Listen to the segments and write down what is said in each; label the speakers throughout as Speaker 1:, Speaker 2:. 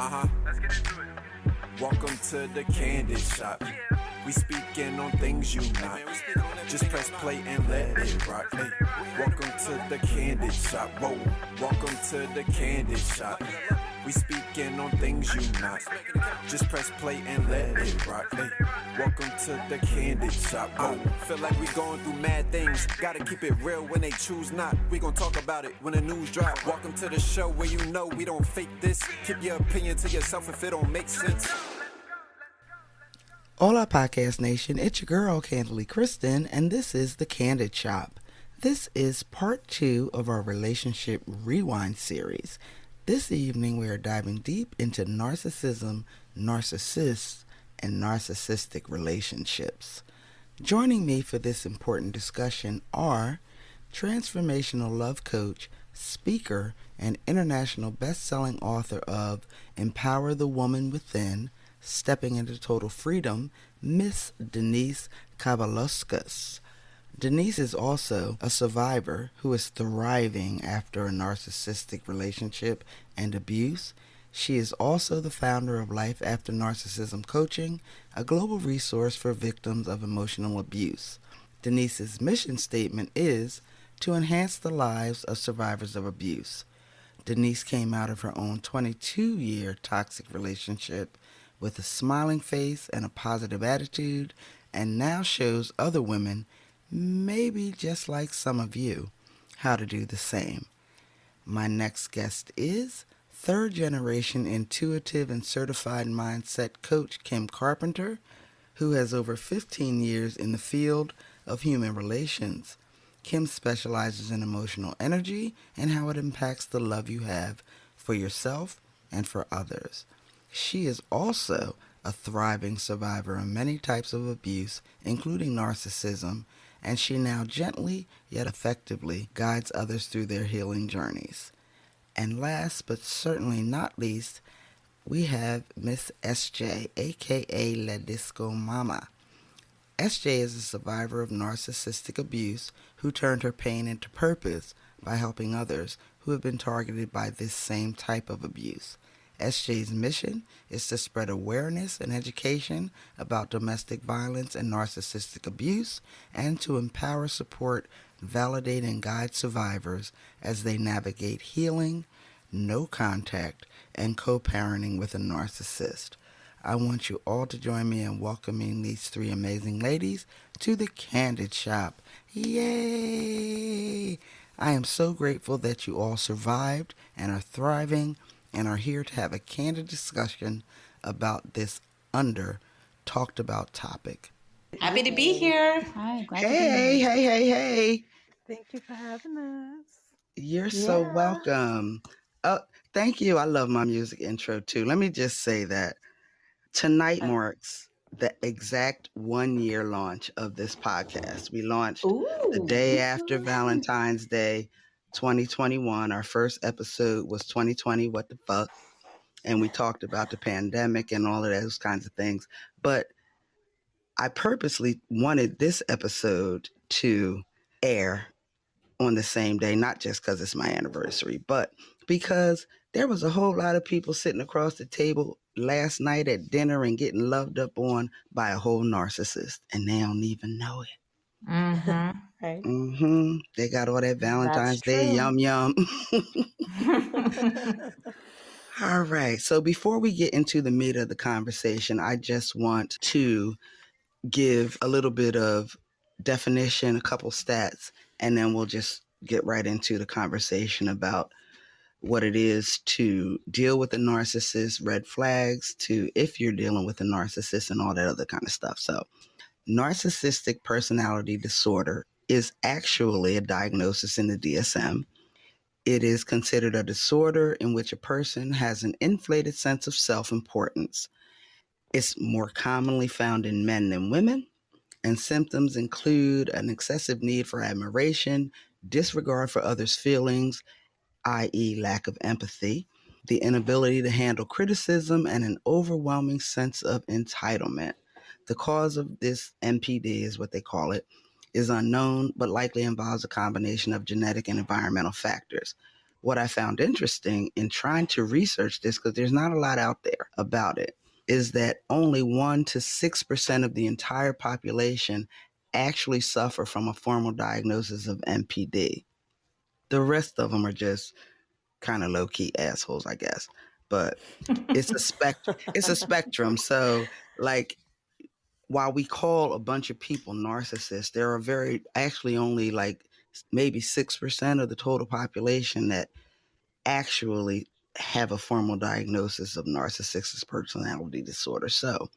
Speaker 1: Let's get into it.
Speaker 2: Welcome to the Candid Shop. We speaking on things you not. Just press play and let it rock. Hey, welcome to the Candid Shop. Whoa, welcome to the Candid Shop. We speaking on things you not. Just press play and let it rock. Hey, welcome to the Candid Shop. Whoa, feel like we going through mad things. Gotta keep it real when they choose not. We gon' talk about it when the news drop. Welcome to the show where you know we don't fake this. Keep your opinion to yourself if it don't make sense.
Speaker 3: Hola Podcast Nation, it's your girl Candidly Kristen, and this is the Candid Shop. This is part 2 of our Relationship Rewind series. This evening we are diving deep into narcissism, narcissists, and narcissistic relationships. Joining me for this important discussion are transformational love coach, speaker, and international best-selling author of Empower the Woman Within, Stepping into Total Freedom, Miss Denise Kavaliauskas. Denise is also a survivor who is thriving after a narcissistic relationship and abuse. She is also the founder of Life After Narcissism Coaching, a global resource for victims of emotional abuse. Denise's mission statement is to enhance the lives of survivors of abuse. Denise came out of her own 22-year toxic relationship with a smiling face and a positive attitude, and now shows other women, maybe just like some of you, how to do the same. My next guest is third-generation intuitive and certified mindset coach Kim Carpenter, who has over 15 years in the field of human relations. Kim specializes in emotional energy and how it impacts the love you have for yourself and for others. She is also a thriving survivor of many types of abuse, including narcissism, and she now gently yet effectively guides others through their healing journeys. And last but certainly not least, we have Miss SJ, aka La Disco Mama. SJ is a survivor of narcissistic abuse who turned her pain into purpose by helping others who have been targeted by this same type of abuse. SJ's mission is to spread awareness and education about domestic violence and narcissistic abuse, and to empower, support, validate, and guide survivors as they navigate healing, no contact, and co-parenting with a narcissist. I want you all to join me in welcoming these three amazing ladies to the Candid Shop. Yay! I am so grateful that you all survived and are thriving and are here to have a candid discussion about this talked about topic.
Speaker 4: Happy to be here.
Speaker 5: Hi, glad to be
Speaker 3: Hey,
Speaker 5: here.
Speaker 3: hey.
Speaker 1: Thank you for having us.
Speaker 3: You're so welcome. Thank you. I love my music intro too. Let me just say that tonight marks the exact 1 year launch of this podcast. We launched the day after Valentine's Day 2021. Our first episode was 2020 What the Fuck, and we talked about the pandemic and all of those kinds of things. But I purposely wanted this episode to air on the same day, not just because it's my anniversary, but because there was a whole lot of people sitting across the table last night at dinner and getting loved up on by a whole narcissist, and they don't even know it.
Speaker 4: Mm-hmm.
Speaker 1: Right.
Speaker 3: They got all that Valentine's Day
Speaker 4: true.
Speaker 3: yum. All right. So before we get into the meat of the conversation, I just want to give a little bit of definition, a couple stats, and then we'll just get right into the conversation about what it is to deal with a narcissist, red flags, to if you're dealing with a narcissist, and all that other kind of stuff. So Narcissistic Personality Disorder is actually a diagnosis in the DSM. It is considered a disorder in which a person has an inflated sense of self-importance. It's more commonly found in men than women, and symptoms include an excessive need for admiration, disregard for others' feelings, i.e. lack of empathy, the inability to handle criticism, and an overwhelming sense of entitlement. The cause of this NPD, is what they call it, is unknown, but likely involves a combination of genetic and environmental factors. what I found interesting in trying to research this, because there's not a lot out there about it, is that only 1 to 6% of the entire population actually suffer from a formal diagnosis of NPD. The rest of them are just kind of low-key assholes, I guess. But it's a spectrum. So, like, while we call a bunch of people narcissists, there are actually only like maybe 6% of the total population that actually have a formal diagnosis of narcissistic personality disorder. So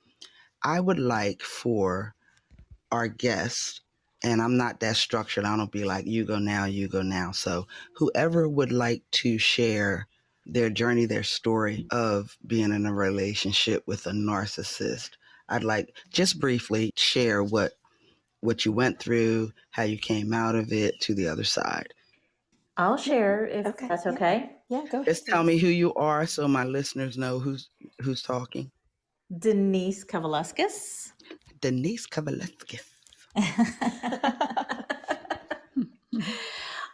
Speaker 3: I would like for our guests, and I'm not that structured, I don't be like, you go now, you go now. So whoever would like to share their journey, their story of being in a relationship with a narcissist, I'd like just briefly share what you went through, how you came out of it to the other side.
Speaker 4: I'll share if that's okay.
Speaker 1: Yeah, go ahead.
Speaker 3: Just tell me who you are so my listeners know who's talking.
Speaker 4: Denise Kavaliauskas.
Speaker 3: Denise Kavaliauskas.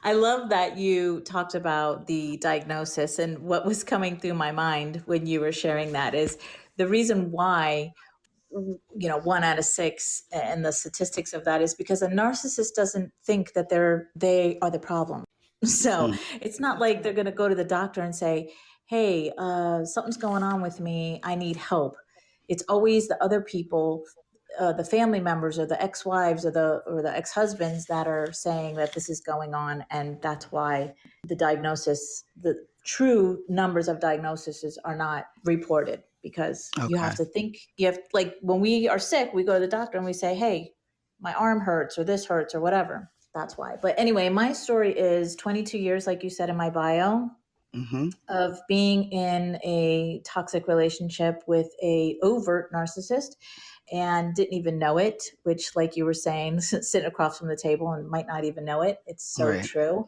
Speaker 4: I love that you talked about the diagnosis, and what was coming through my mind when you were sharing that is the reason why 1 out of 6 and the statistics of that is because a narcissist doesn't think that they are the problem. So it's not like they're going to go to the doctor and say, hey, something's going on with me, I need help. It's always the other people, the family members or the ex-wives or the ex-husbands that are saying that this is going on. And that's why the true numbers of diagnoses are not reported, because you have to think, like when we are sick, we go to the doctor and we say, hey, my arm hurts or this hurts or whatever. That's why. But anyway, my story is 22 years, like you said in my bio, of being in a toxic relationship with a overt narcissist and didn't even know it, which, like you were saying, sitting across from the table and might not even know it. It's so true.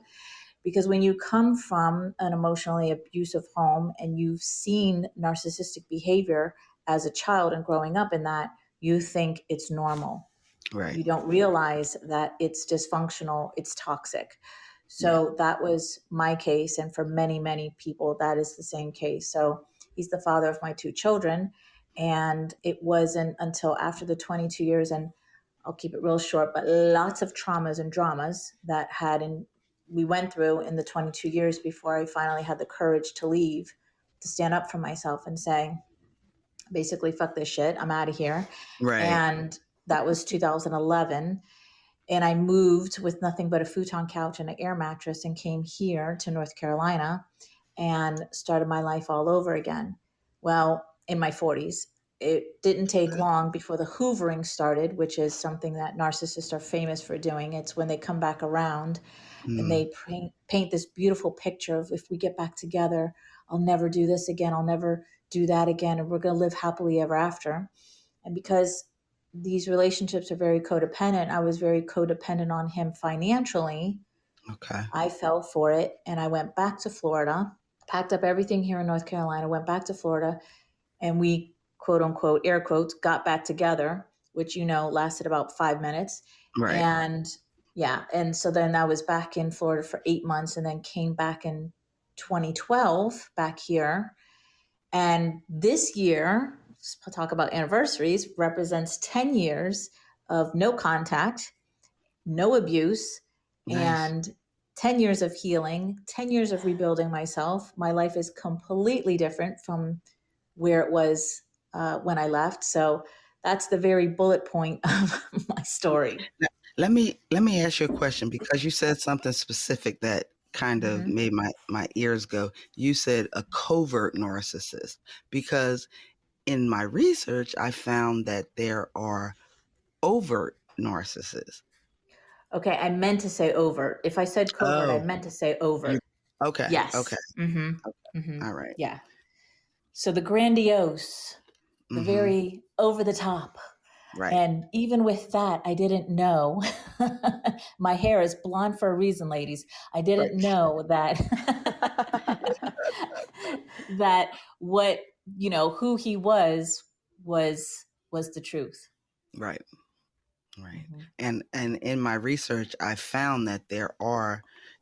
Speaker 4: Because when you come from an emotionally abusive home and you've seen narcissistic behavior as a child and growing up in that, you think it's normal.
Speaker 3: Right.
Speaker 4: You don't realize that it's dysfunctional, it's toxic. So that was my case. And for many, many people, that is the same case. So he's the father of my 2 children. And it wasn't until after the 22 years, and I'll keep it real short, but lots of traumas and dramas that we went through in the 22 years before I finally had the courage to leave, to stand up for myself and say, basically, fuck this shit, I'm out of here.
Speaker 3: Right.
Speaker 4: And that was 2011. And I moved with nothing but a futon couch and an air mattress and came here to North Carolina and started my life all over again. Well, in my 40s. It didn't take long before the hoovering started, which is something that narcissists are famous for doing. It's when they come back around and they paint this beautiful picture of, if we get back together, I'll never do this again, I'll never do that again, and we're going to live happily ever after. And because these relationships are very codependent, I was very codependent on him financially.
Speaker 3: Okay.
Speaker 4: I fell for it, and I went back to Florida, packed up everything here in North Carolina, went back to Florida, and we, quote unquote, air quotes, got back together, which, lasted about 5 minutes.
Speaker 3: Right.
Speaker 4: And so then I was back in Florida for 8 months and then came back in 2012 back here. And this year, talk about anniversaries, represents 10 years of no contact, no abuse, and 10 years of healing, 10 years of rebuilding myself. My life is completely different from where it was when I left. So that's the very bullet point of my story.
Speaker 3: Now, let me ask you a question, because you said something specific that kind of made my ears go. You said a covert narcissist, because in my research, I found that there are overt narcissists.
Speaker 4: Okay, I meant to say overt. If I said covert, I meant to say overt.
Speaker 3: Okay.
Speaker 4: Yes.
Speaker 3: Okay. All right.
Speaker 4: Yeah. So the grandiose, the very over the top.
Speaker 3: Right.
Speaker 4: And even with that, I didn't know. My hair is blonde for a reason, ladies. I didn't know that that what, who he was the truth.
Speaker 3: Right. And in my research, I found that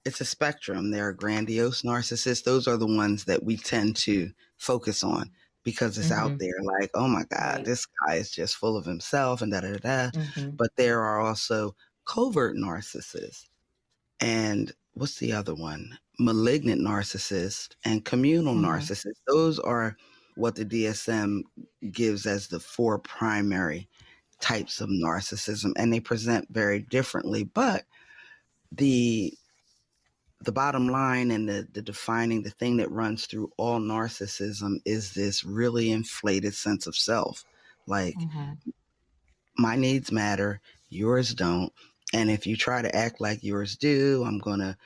Speaker 3: it's a spectrum. There are grandiose narcissists. Those are the ones that we tend to focus on because it's out there like, oh my God,
Speaker 4: Right.
Speaker 3: this guy is just full of himself and da da da.
Speaker 4: Mm-hmm.
Speaker 3: But there are also covert narcissists. And what's the other one? Malignant narcissist and communal narcissist. Those are what the DSM gives as the 4 primary types of narcissism, and they present very differently. But the bottom line and the defining, the thing that runs through all narcissism is this really inflated sense of self. Like, my needs matter, yours don't. And if you try to act like yours do, I'm going to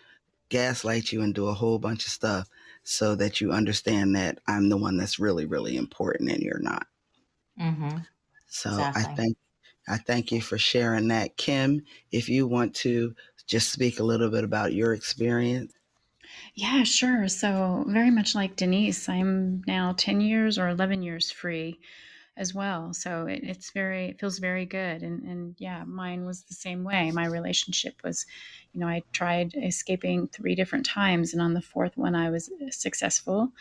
Speaker 3: gaslight you and do a whole bunch of stuff so that you understand that I'm the one that's really, really important and you're not. So
Speaker 4: Exactly.
Speaker 3: I thank you for sharing that. Kim, if you want to just speak a little bit about your experience.
Speaker 5: Yeah, sure. So, very much like Denise, I'm now 10 years or 11 years free as well. So it feels very good. And yeah, mine was the same way. My relationship was, I tried escaping 3 different times, and on the 4th one, I was successful.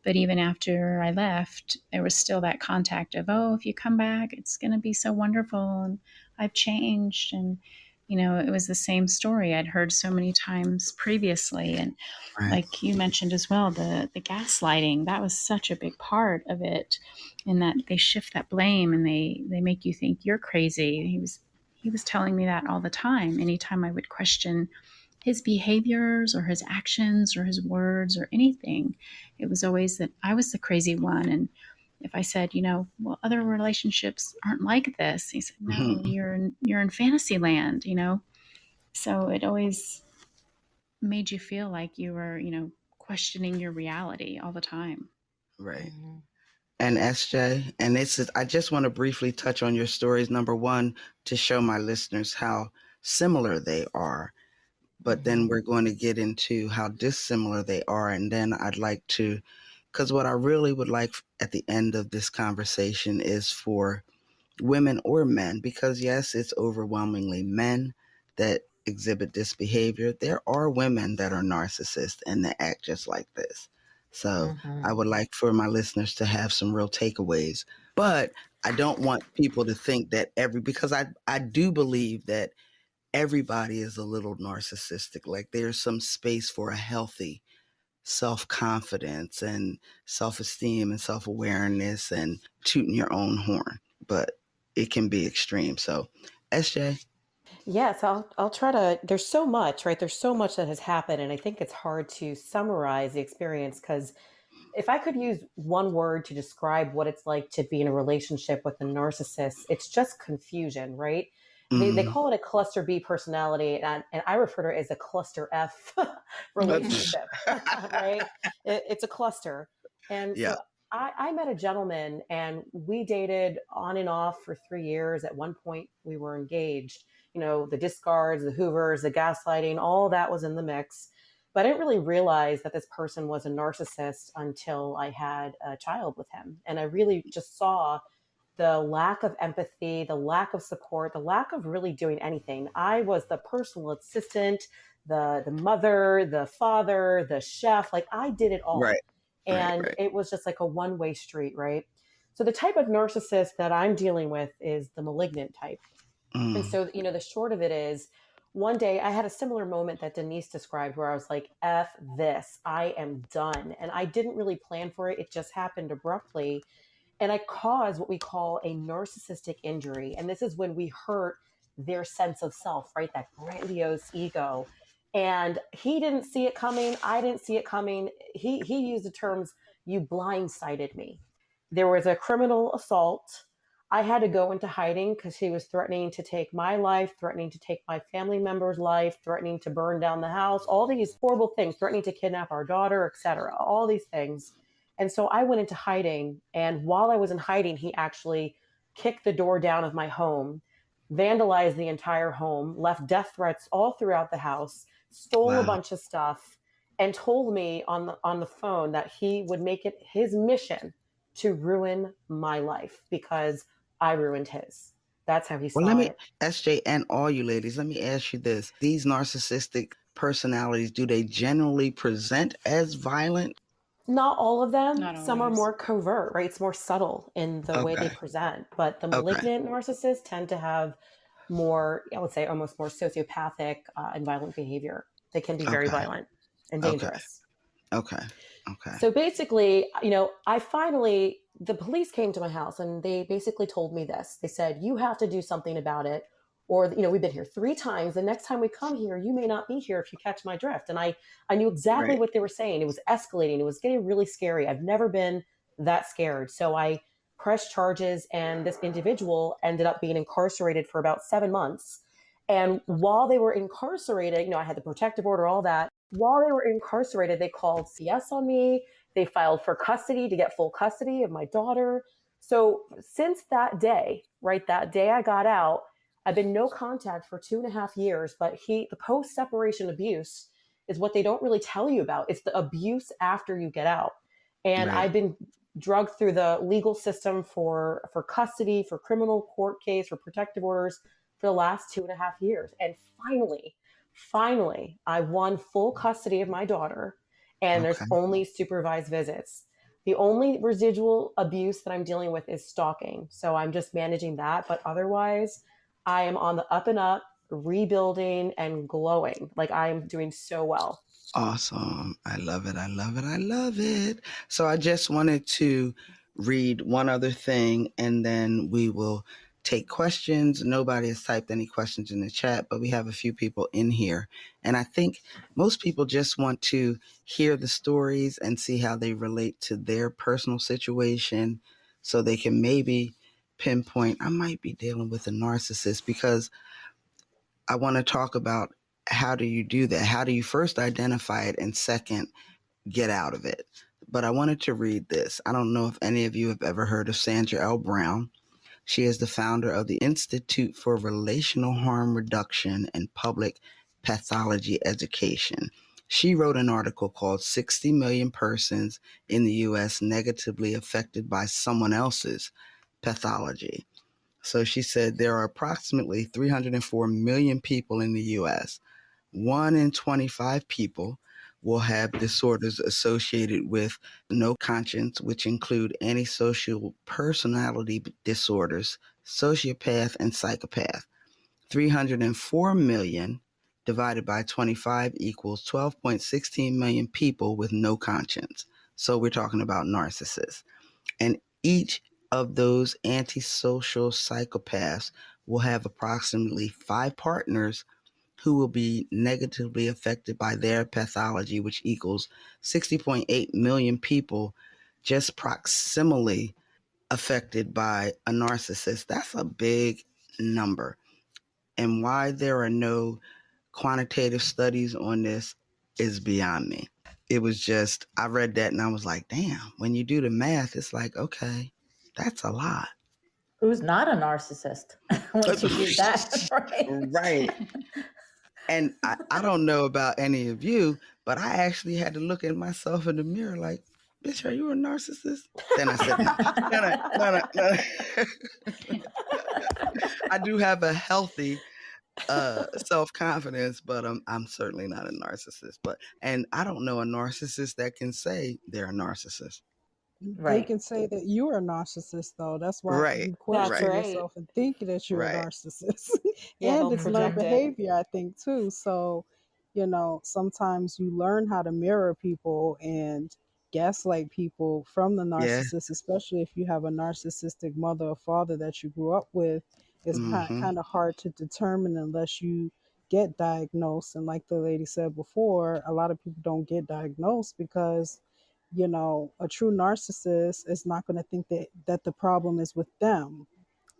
Speaker 5: But even after I left, there was still that contact of, oh, if you come back, it's going to be so wonderful. And I've changed. And, it was the same story I'd heard so many times previously. And
Speaker 3: Right.
Speaker 5: like you mentioned as well, the gaslighting, that was such a big part of it, in that they shift that blame and they make you think you're crazy. He was telling me that all the time. Anytime I would question his behaviors or his actions or his words or anything, it was always that I was the crazy one. And if I said, well, other relationships aren't like this, he said, no, you're in fantasy land, So it always made you feel like you were, questioning your reality all the time.
Speaker 3: Right. And SJ, and I just want to briefly touch on your stories. Number one, to show my listeners how similar they are. But then we're going to get into how dissimilar they are. And then I'd like to, because what I really would like at the end of this conversation is for women or men, because yes, it's overwhelmingly men that exhibit this behavior. There are women that are narcissists and that act just like this. So I would like for my listeners to have some real takeaways. But I don't want people to think that because I do believe that everybody is a little narcissistic. Like there's some space for a healthy self-confidence and self-esteem and self-awareness and tooting your own horn. But it can be extreme. So, SJ?
Speaker 6: Yes, I'll try to. There's so much, right? There's so much that has happened, and I think it's hard to summarize the experience because if I could use one word to describe what it's like to be in a relationship with a narcissist, it's just confusion, right? They call it a cluster B personality, and I refer to it as a cluster F relationship, right? It's a cluster. And
Speaker 3: Yeah.
Speaker 6: so I met a gentleman and we dated on and off for 3 years. At one point, we were engaged. The discards, the hoovers, the gaslighting, all that was in the mix. But I didn't really realize that this person was a narcissist until I had a child with him. And I really just saw the lack of empathy, the lack of support, the lack of really doing anything. I was the personal assistant, the mother, the father, the chef. Like I did it all.
Speaker 3: Right.
Speaker 6: And it was just like a one-way street, right? So the type of narcissist that I'm dealing with is the malignant type. And so, the short of it is, one day I had a similar moment that Denise described where I was like, F this, I am done. And I didn't really plan for it. It just happened abruptly. And I caused what we call a narcissistic injury. And this is when we hurt their sense of self, right? That grandiose ego. And he didn't see it coming. I didn't see it coming. He used the terms, you blindsided me. There was a criminal assault. I had to go into hiding because he was threatening to take my life, threatening to take my family member's life, threatening to burn down the house, all these horrible things, threatening to kidnap our daughter, etc. All these things. And so I went into hiding. And while I was in hiding, he actually kicked the door down of my home, vandalized the entire home, left death threats all throughout the house, stole a bunch of stuff, and told me on the phone that he would make it his mission to ruin my life because I ruined his. That's how he saw it.
Speaker 3: SJ, and all you ladies, let me ask you this. These narcissistic personalities, do they generally present as violent?
Speaker 6: Not all of them.
Speaker 5: Not
Speaker 6: Some are
Speaker 5: always.
Speaker 6: more covert, right? It's more subtle in the way they
Speaker 3: Okay.
Speaker 6: present. But the
Speaker 3: Okay.
Speaker 6: malignant narcissists tend to have more, I would say, almost more sociopathic and violent behavior. They can be very
Speaker 3: Okay.
Speaker 6: violent and
Speaker 3: Okay.
Speaker 6: dangerous.
Speaker 3: Okay. Okay.
Speaker 6: So basically, the police came to my house and they basically told me this. They said, you have to do something about it. Or, we've been here 3 times. The next time we come here, you may not be here if you catch my drift. And I knew exactly
Speaker 3: Right.
Speaker 6: what they were saying. It was escalating. It was getting really scary. I've never been that scared. So I pressed charges, and this individual ended up being incarcerated for about 7 months. And while they were incarcerated, I had the protective order, all that. While they were incarcerated, they called CS on me. They filed for custody to get full custody of my daughter. So since that day, right, that day I got out, I've been no contact for 2.5 years, but the post-separation abuse is what they don't really tell you about. It's the abuse after you get out. And
Speaker 3: Right.
Speaker 6: I've been drugged through the legal system for custody, for criminal court case, for protective orders for the last 2.5 years. And finally, I won full custody of my daughter, and there's
Speaker 3: Okay.
Speaker 6: only supervised visits. The only residual abuse that I'm dealing with is stalking. So I'm just managing that. But otherwise, I am on the up and up, rebuilding and glowing. Like, I am doing so well.
Speaker 3: Awesome. I love it. I love it. I love it. So I just wanted to read one other thing, and then we will take questions. Nobody has typed any questions in the chat, but we have a few people in here. And I think most people just want to hear the stories and see how they relate to their personal situation, so they can maybe pinpoint, I might be dealing with a narcissist, because I want to talk about, how do you do that? How do you first identify it, and second, get out of it? But I wanted to read this. I don't know if any of you have ever heard of Sandra L. Brown. She is the founder of the Institute for Relational Harm Reduction and Public Pathology Education. She wrote an article called 60 Million Persons in the U.S. Negatively Affected by Someone Else's Pathology. So she said there are approximately 304 million people in the U.S. 1 in 25 people will have disorders associated with no conscience, which include antisocial personality disorders, sociopath, and psychopath. 304 million divided by 25 equals 12.16 million people with no conscience. So we're talking about narcissists. And each of those antisocial psychopaths will have approximately 5 partners who will be negatively affected by their pathology, which equals 60.8 million people just proximally affected by a narcissist. That's a big number. And why there are no quantitative studies on this is beyond me. It was just, I read that and I was like, damn, when you do the math, it's like, okay, that's a lot.
Speaker 4: Who's not a narcissist once you do that, right?
Speaker 3: Right. And I don't know about any of you, but I actually had to look at myself in the mirror like, bitch, are you a narcissist? Then I said, no. I do have a healthy self-confidence, but I'm certainly not a narcissist. And I don't know a narcissist that can say they're a narcissist.
Speaker 1: They
Speaker 4: Right.
Speaker 1: can say that you're a narcissist, though. That's why
Speaker 3: Right.
Speaker 1: you question
Speaker 6: That's right.
Speaker 1: yourself and think that you're a
Speaker 3: Right.
Speaker 1: narcissist.
Speaker 6: Yeah,
Speaker 1: And
Speaker 6: they'll
Speaker 1: it's learned
Speaker 6: project it.
Speaker 1: behavior, I think, too. So, sometimes you learn how to mirror people and gaslight people from the
Speaker 3: Yeah.
Speaker 1: narcissist, especially if you have a narcissistic mother or father that you grew up with. It's
Speaker 3: Mm-hmm.
Speaker 1: kind of hard to determine unless you get diagnosed. And like the lady said before, a lot of people don't get diagnosed because a true narcissist is not going to think that the problem is with them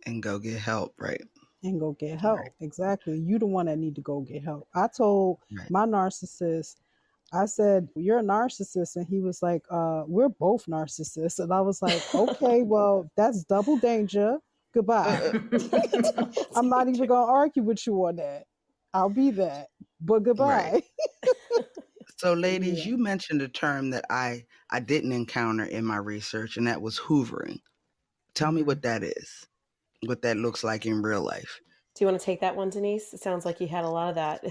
Speaker 3: And go get help, right?
Speaker 1: and go get help.
Speaker 3: Right.
Speaker 1: Exactly. You the one that need to go get help. I told
Speaker 3: Right.
Speaker 1: my narcissist, I said, you're a narcissist. And he was like, we're both narcissists. And I was like, okay, well, that's double danger. Goodbye. I'm not even going to argue with you on that. I'll be that. But goodbye.
Speaker 3: Right. So ladies,
Speaker 1: Yeah.
Speaker 3: you mentioned a term that I didn't encounter in my research, and that was hoovering. Tell me what that is, what that looks like in real life.
Speaker 6: Do you want to take that one, Denise? It sounds like you had a lot of that.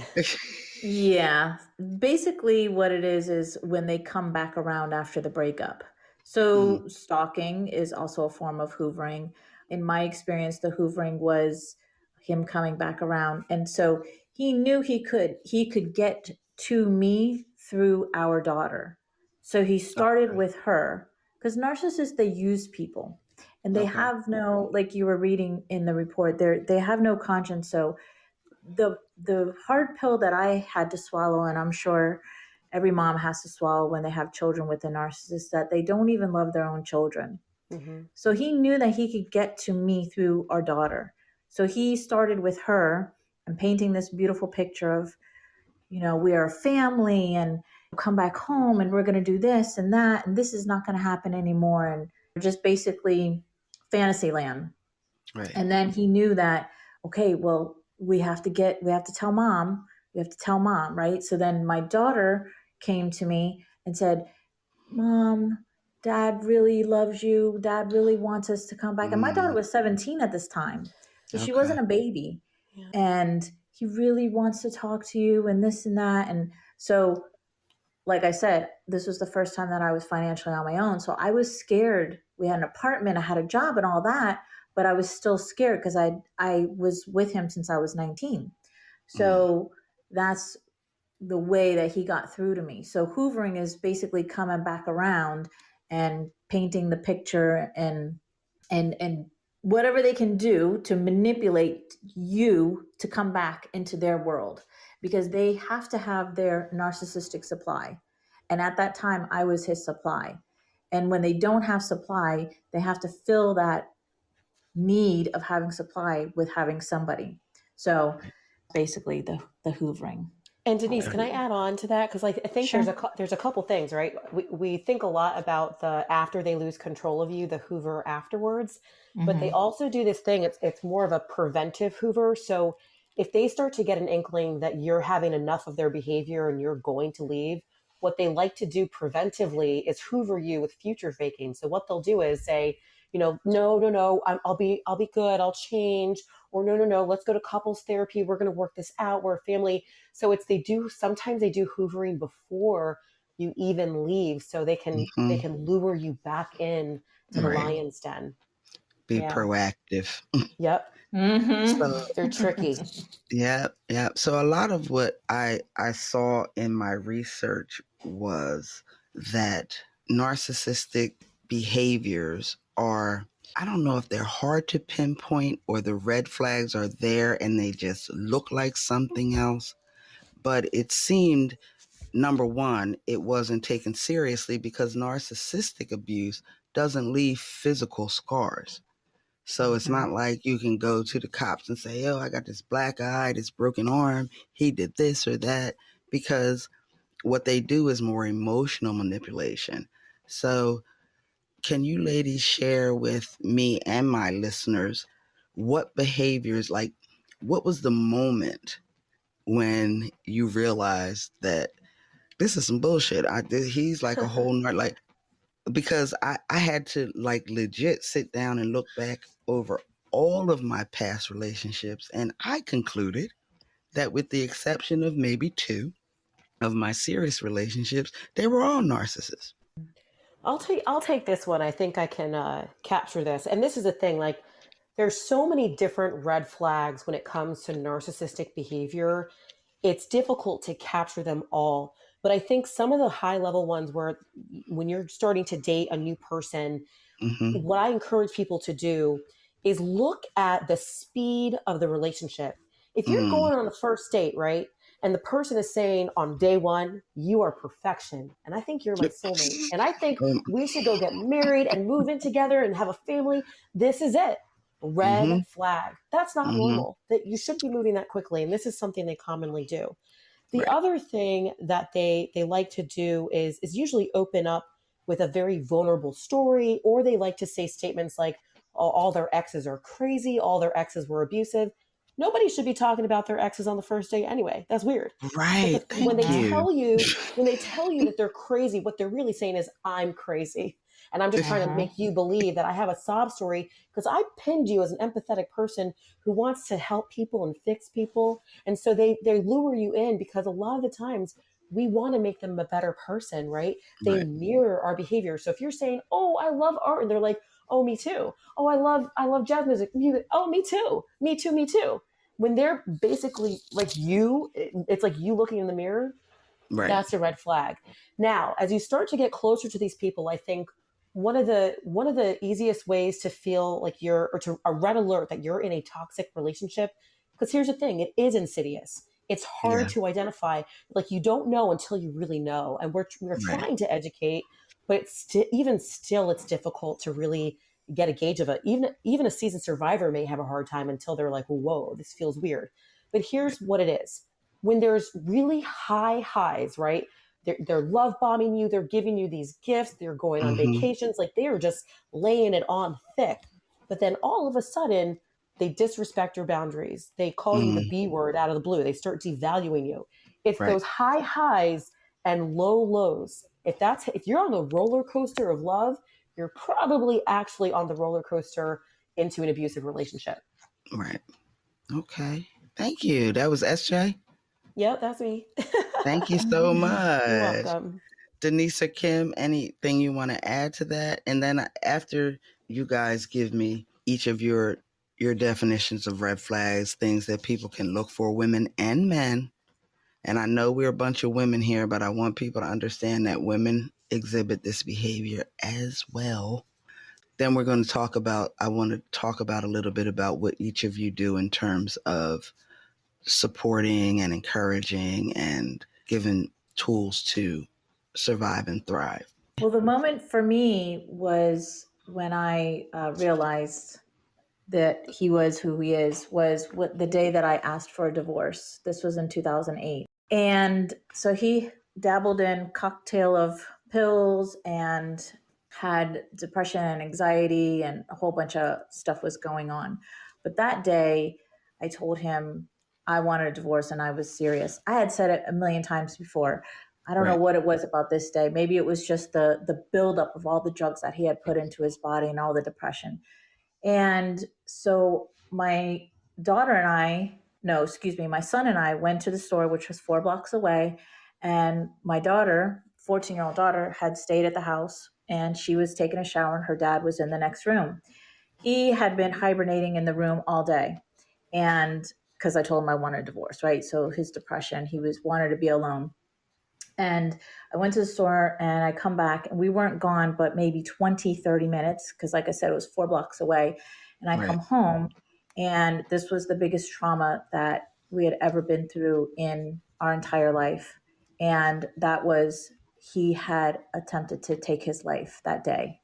Speaker 4: Yeah. Basically, what it is when they come back around after the breakup. So, stalking is also a form of hoovering. In my experience, the hoovering was him coming back around. And so he knew he could get to me through our daughter. So he started with her, because narcissists, they use people, and they have no, like you were reading in the report, they have no conscience. So the hard pill that I had to swallow, and I'm sure every mom has to swallow when they have children with a narcissist, that they don't even love their own children. Mm-hmm. So he knew that he could get to me through our daughter. So he started with her and painting this beautiful picture of, we are a family and come back home and we're going to do this and that, and this is not going to happen anymore. And just basically fantasy land. Right. And then he knew that, okay, well, we have to tell mom, right? So then my daughter came to me and said, Mom, Dad really loves you. Dad really wants us to come back. And my daughter was 17 at this time. So she wasn't a baby. Yeah. And he really wants to talk to you and this and that. And so, like I said, this was the first time that I was financially on my own. So I was scared. We had an apartment, I had a job and all that, but I was still scared because I was with him since I was 19. So that's the way that he got through to me. So hoovering is basically coming back around and painting the picture and whatever they can do to manipulate you to come back into their world, because they have to have their narcissistic supply. And at that time, I was his supply. And when they don't have supply, they have to fill that need of having supply with having somebody. So basically the hoovering.
Speaker 6: And Denise, can I add on to that? Because I think there's a couple things, right? We think a lot about the after they lose control of you, the hoover afterwards, but they also do this thing. It's more of a preventive hoover. So if they start to get an inkling that you're having enough of their behavior and you're going to leave, what they like to do preventively is hoover you with future faking. So what they'll do is say, no, I'll be good. I'll change. Or no, let's go to couples therapy. We're going to work this out. We're a family. So sometimes they do hoovering before you even leave, so they can lure you back in to the lion's den.
Speaker 3: Be proactive.
Speaker 6: Yep. So they're tricky.
Speaker 3: Yep. So a lot of what I saw in my research was that narcissistic behaviors are, I don't know if they're hard to pinpoint or the red flags are there and they just look like something else. But it seemed, number one, it wasn't taken seriously because narcissistic abuse doesn't leave physical scars. So it's not like you can go to the cops and say, I got this black eye, this broken arm, he did this or that, because what they do is more emotional manipulation. So can you ladies share with me and my listeners what behaviors, like what was the moment when you realized that this is some bullshit? He's like a whole nerd, like, because I had to like legit sit down and look back over all of my past relationships, and I concluded that with the exception of maybe 2 of my serious relationships, they were all narcissists.
Speaker 6: I'll take this one. I think I can capture this. And this is the thing, like there's so many different red flags when it comes to narcissistic behavior. It's difficult to capture them all. But I think some of the high level ones where when you're starting to date a new person, what I encourage people to do is look at the speed of the relationship. If you're going on a first date, right? And the person is saying on day 1, you are perfection. And I think you're my soulmate. And I think we should go get married and move in together and have a family. This is it. Red flag. That's not normal. That you shouldn't be moving that quickly. And this is something they commonly do. The other thing that they like to do is usually open up with a very vulnerable story, or they like to say statements like, all their exes are crazy, all their exes were abusive. Nobody should be talking about their exes on the first date anyway. That's weird.
Speaker 3: Right.
Speaker 6: When they tell you that they're crazy, what they're really saying is, I'm crazy. And I'm just trying to make you believe that I have a sob story because I pinned you as an empathetic person who wants to help people and fix people. And so they lure you in because a lot of the times we want to make them a better person, right? They mirror our behavior. So if you're saying, oh, I love art, and they're like, oh, me too. Oh, I love jazz music. Oh, me too. Me too. Me too. When they're basically like you, it's like you looking in the mirror.
Speaker 3: Right.
Speaker 6: That's a red flag. Now, as you start to get closer to these people, I think one of the easiest ways to feel like a red alert that you're in a toxic relationship, because here's the thing, it is insidious. It's hard to identify. Like, you don't know until you really know. And we're trying to educate, but even still, it's difficult to really get a gauge of it. Even a seasoned survivor may have a hard time until they're like, whoa, this feels weird. But here's what it is. When there's really high highs, right? They're love bombing you. They're giving you these gifts. They're going on vacations. Like, they are just laying it on thick. But then all of a sudden, they disrespect your boundaries. They call you the B word out of the blue. They start devaluing you. It's those high highs and low lows. If you're on the roller coaster of love, you're probably actually on the roller coaster into an abusive relationship.
Speaker 3: Right. Okay. Thank you. That was SJ.
Speaker 6: Yep, that's me.
Speaker 3: Thank you so much.
Speaker 6: You're welcome.
Speaker 3: Denise or Kim, anything you want to add to that? And then after you guys give me each of your definitions of red flags, things that people can look for, women and men. And I know we're a bunch of women here, but I want people to understand that women exhibit this behavior as well. Then I want to talk about a little bit about what each of you do in terms of supporting and encouraging and giving tools to survive and thrive.
Speaker 4: Well, the moment for me was when I realized that he was who he is, was the day that I asked for a divorce. This was in 2008. And so he dabbled in cocktail of pills and had depression and anxiety, and a whole bunch of stuff was going on. But that day I told him I wanted a divorce and I was serious. I had said it a million times before. I don't know what it was about this day. Maybe it was just the buildup of all the drugs that he had put into his body and all the depression. And so my son and I went to the store, which was 4 blocks away. And my daughter, 14-year-old daughter, had stayed at the house and she was taking a shower and her dad was in the next room. He had been hibernating in the room all day. And because I told him I wanted a divorce, right? So his depression, he wanted to be alone. And I went to the store and I come back and we weren't gone, but maybe 20, 30 minutes. Cause like I said, it was 4 blocks away. And I come home and this was the biggest trauma that we had ever been through in our entire life. And that was, he had attempted to take his life that day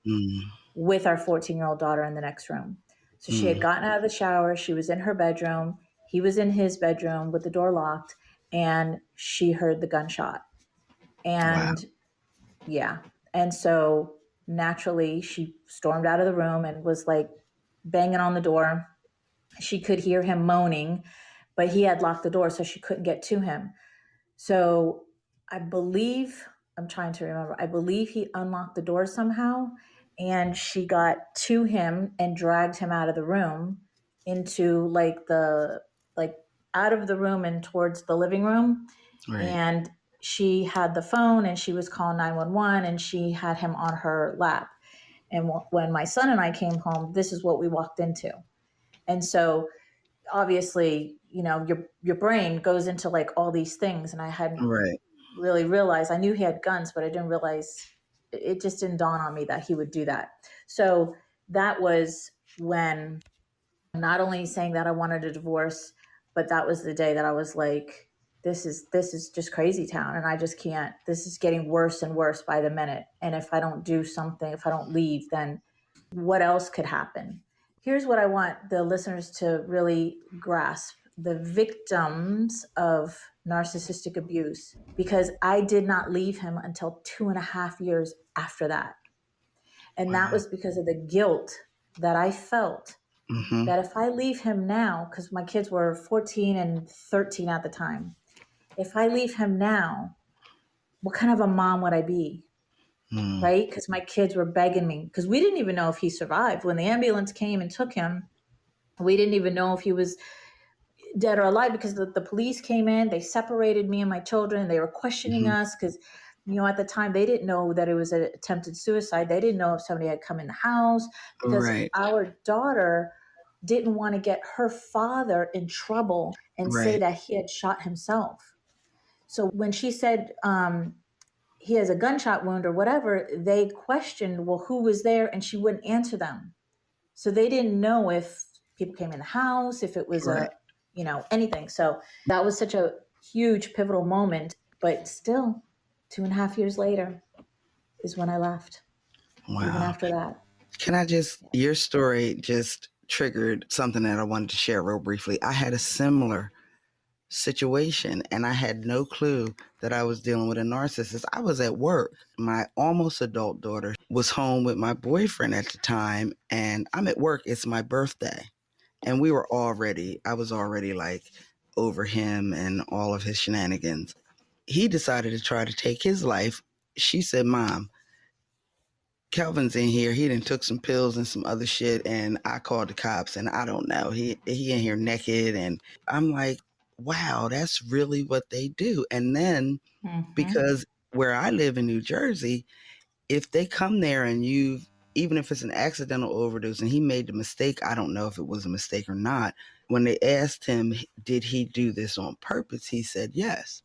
Speaker 4: with our 14-year-old daughter in the next room. So she had gotten out of the shower. She was in her bedroom. He was in his bedroom with the door locked and she heard the gunshot. And and so naturally she stormed out of the room and was like banging on the door. She could hear him moaning, but he had locked the door so she couldn't get to him. So I believe he unlocked the door somehow and she got to him and dragged him out of the room into out of the room and towards the living room. And she had the phone and she was calling 911 and she had him on her lap. And when my son and I came home, this is what we walked into. And so obviously, your brain goes into like all these things. And I hadn't really realized, I knew he had guns, but I didn't realize, it just didn't dawn on me that he would do that. So that was when, not only saying that I wanted a divorce, but that was the day that I was like, this is just crazy town. And I just can't, this is getting worse and worse by the minute. And if I don't do something, if I don't leave, then what else could happen? Here's what I want the listeners to really grasp: the victims of narcissistic abuse, because I did not leave him until 2.5 years after that. And that was because of the guilt that I felt that if I leave him now, because my kids were 14 and 13 at the time, if I leave him now, what kind of a mom would I be? right? Because my kids were begging me, because we didn't even know if he survived. When the ambulance came and took him, we didn't even know if he was dead or alive, because the police came in, they separated me and my children. They were questioning us because, at the time they didn't know that it was an attempted suicide. They didn't know if somebody had come in the house, because our daughter didn't want to get her father in trouble and say that he had shot himself. So when she said he has a gunshot wound or whatever, they questioned, well, who was there? And she wouldn't answer them. So they didn't know if people came in the house, if it was anything. So that was such a huge pivotal moment. But still, 2.5 years later is when I left.
Speaker 3: Wow.
Speaker 4: Even after that.
Speaker 3: Can I your story just triggered something that I wanted to share real briefly. I had a similar situation and I had no clue that I was dealing with a narcissist. I was at work. My almost adult daughter was home with my boyfriend at the time, and I'm at work. It's my birthday. And I was already like over him and all of his shenanigans. He decided to try to take his life. She said, Mom, Kelvin's in here. He done took some pills and some other shit, and I called the cops, and I don't know. He in here naked, and I'm like, wow, that's really what they do. And then because where I live in New Jersey, if they come there and even if it's an accidental overdose and he made the mistake, I don't know if it was a mistake or not. When they asked him, did he do this on purpose? He said yes.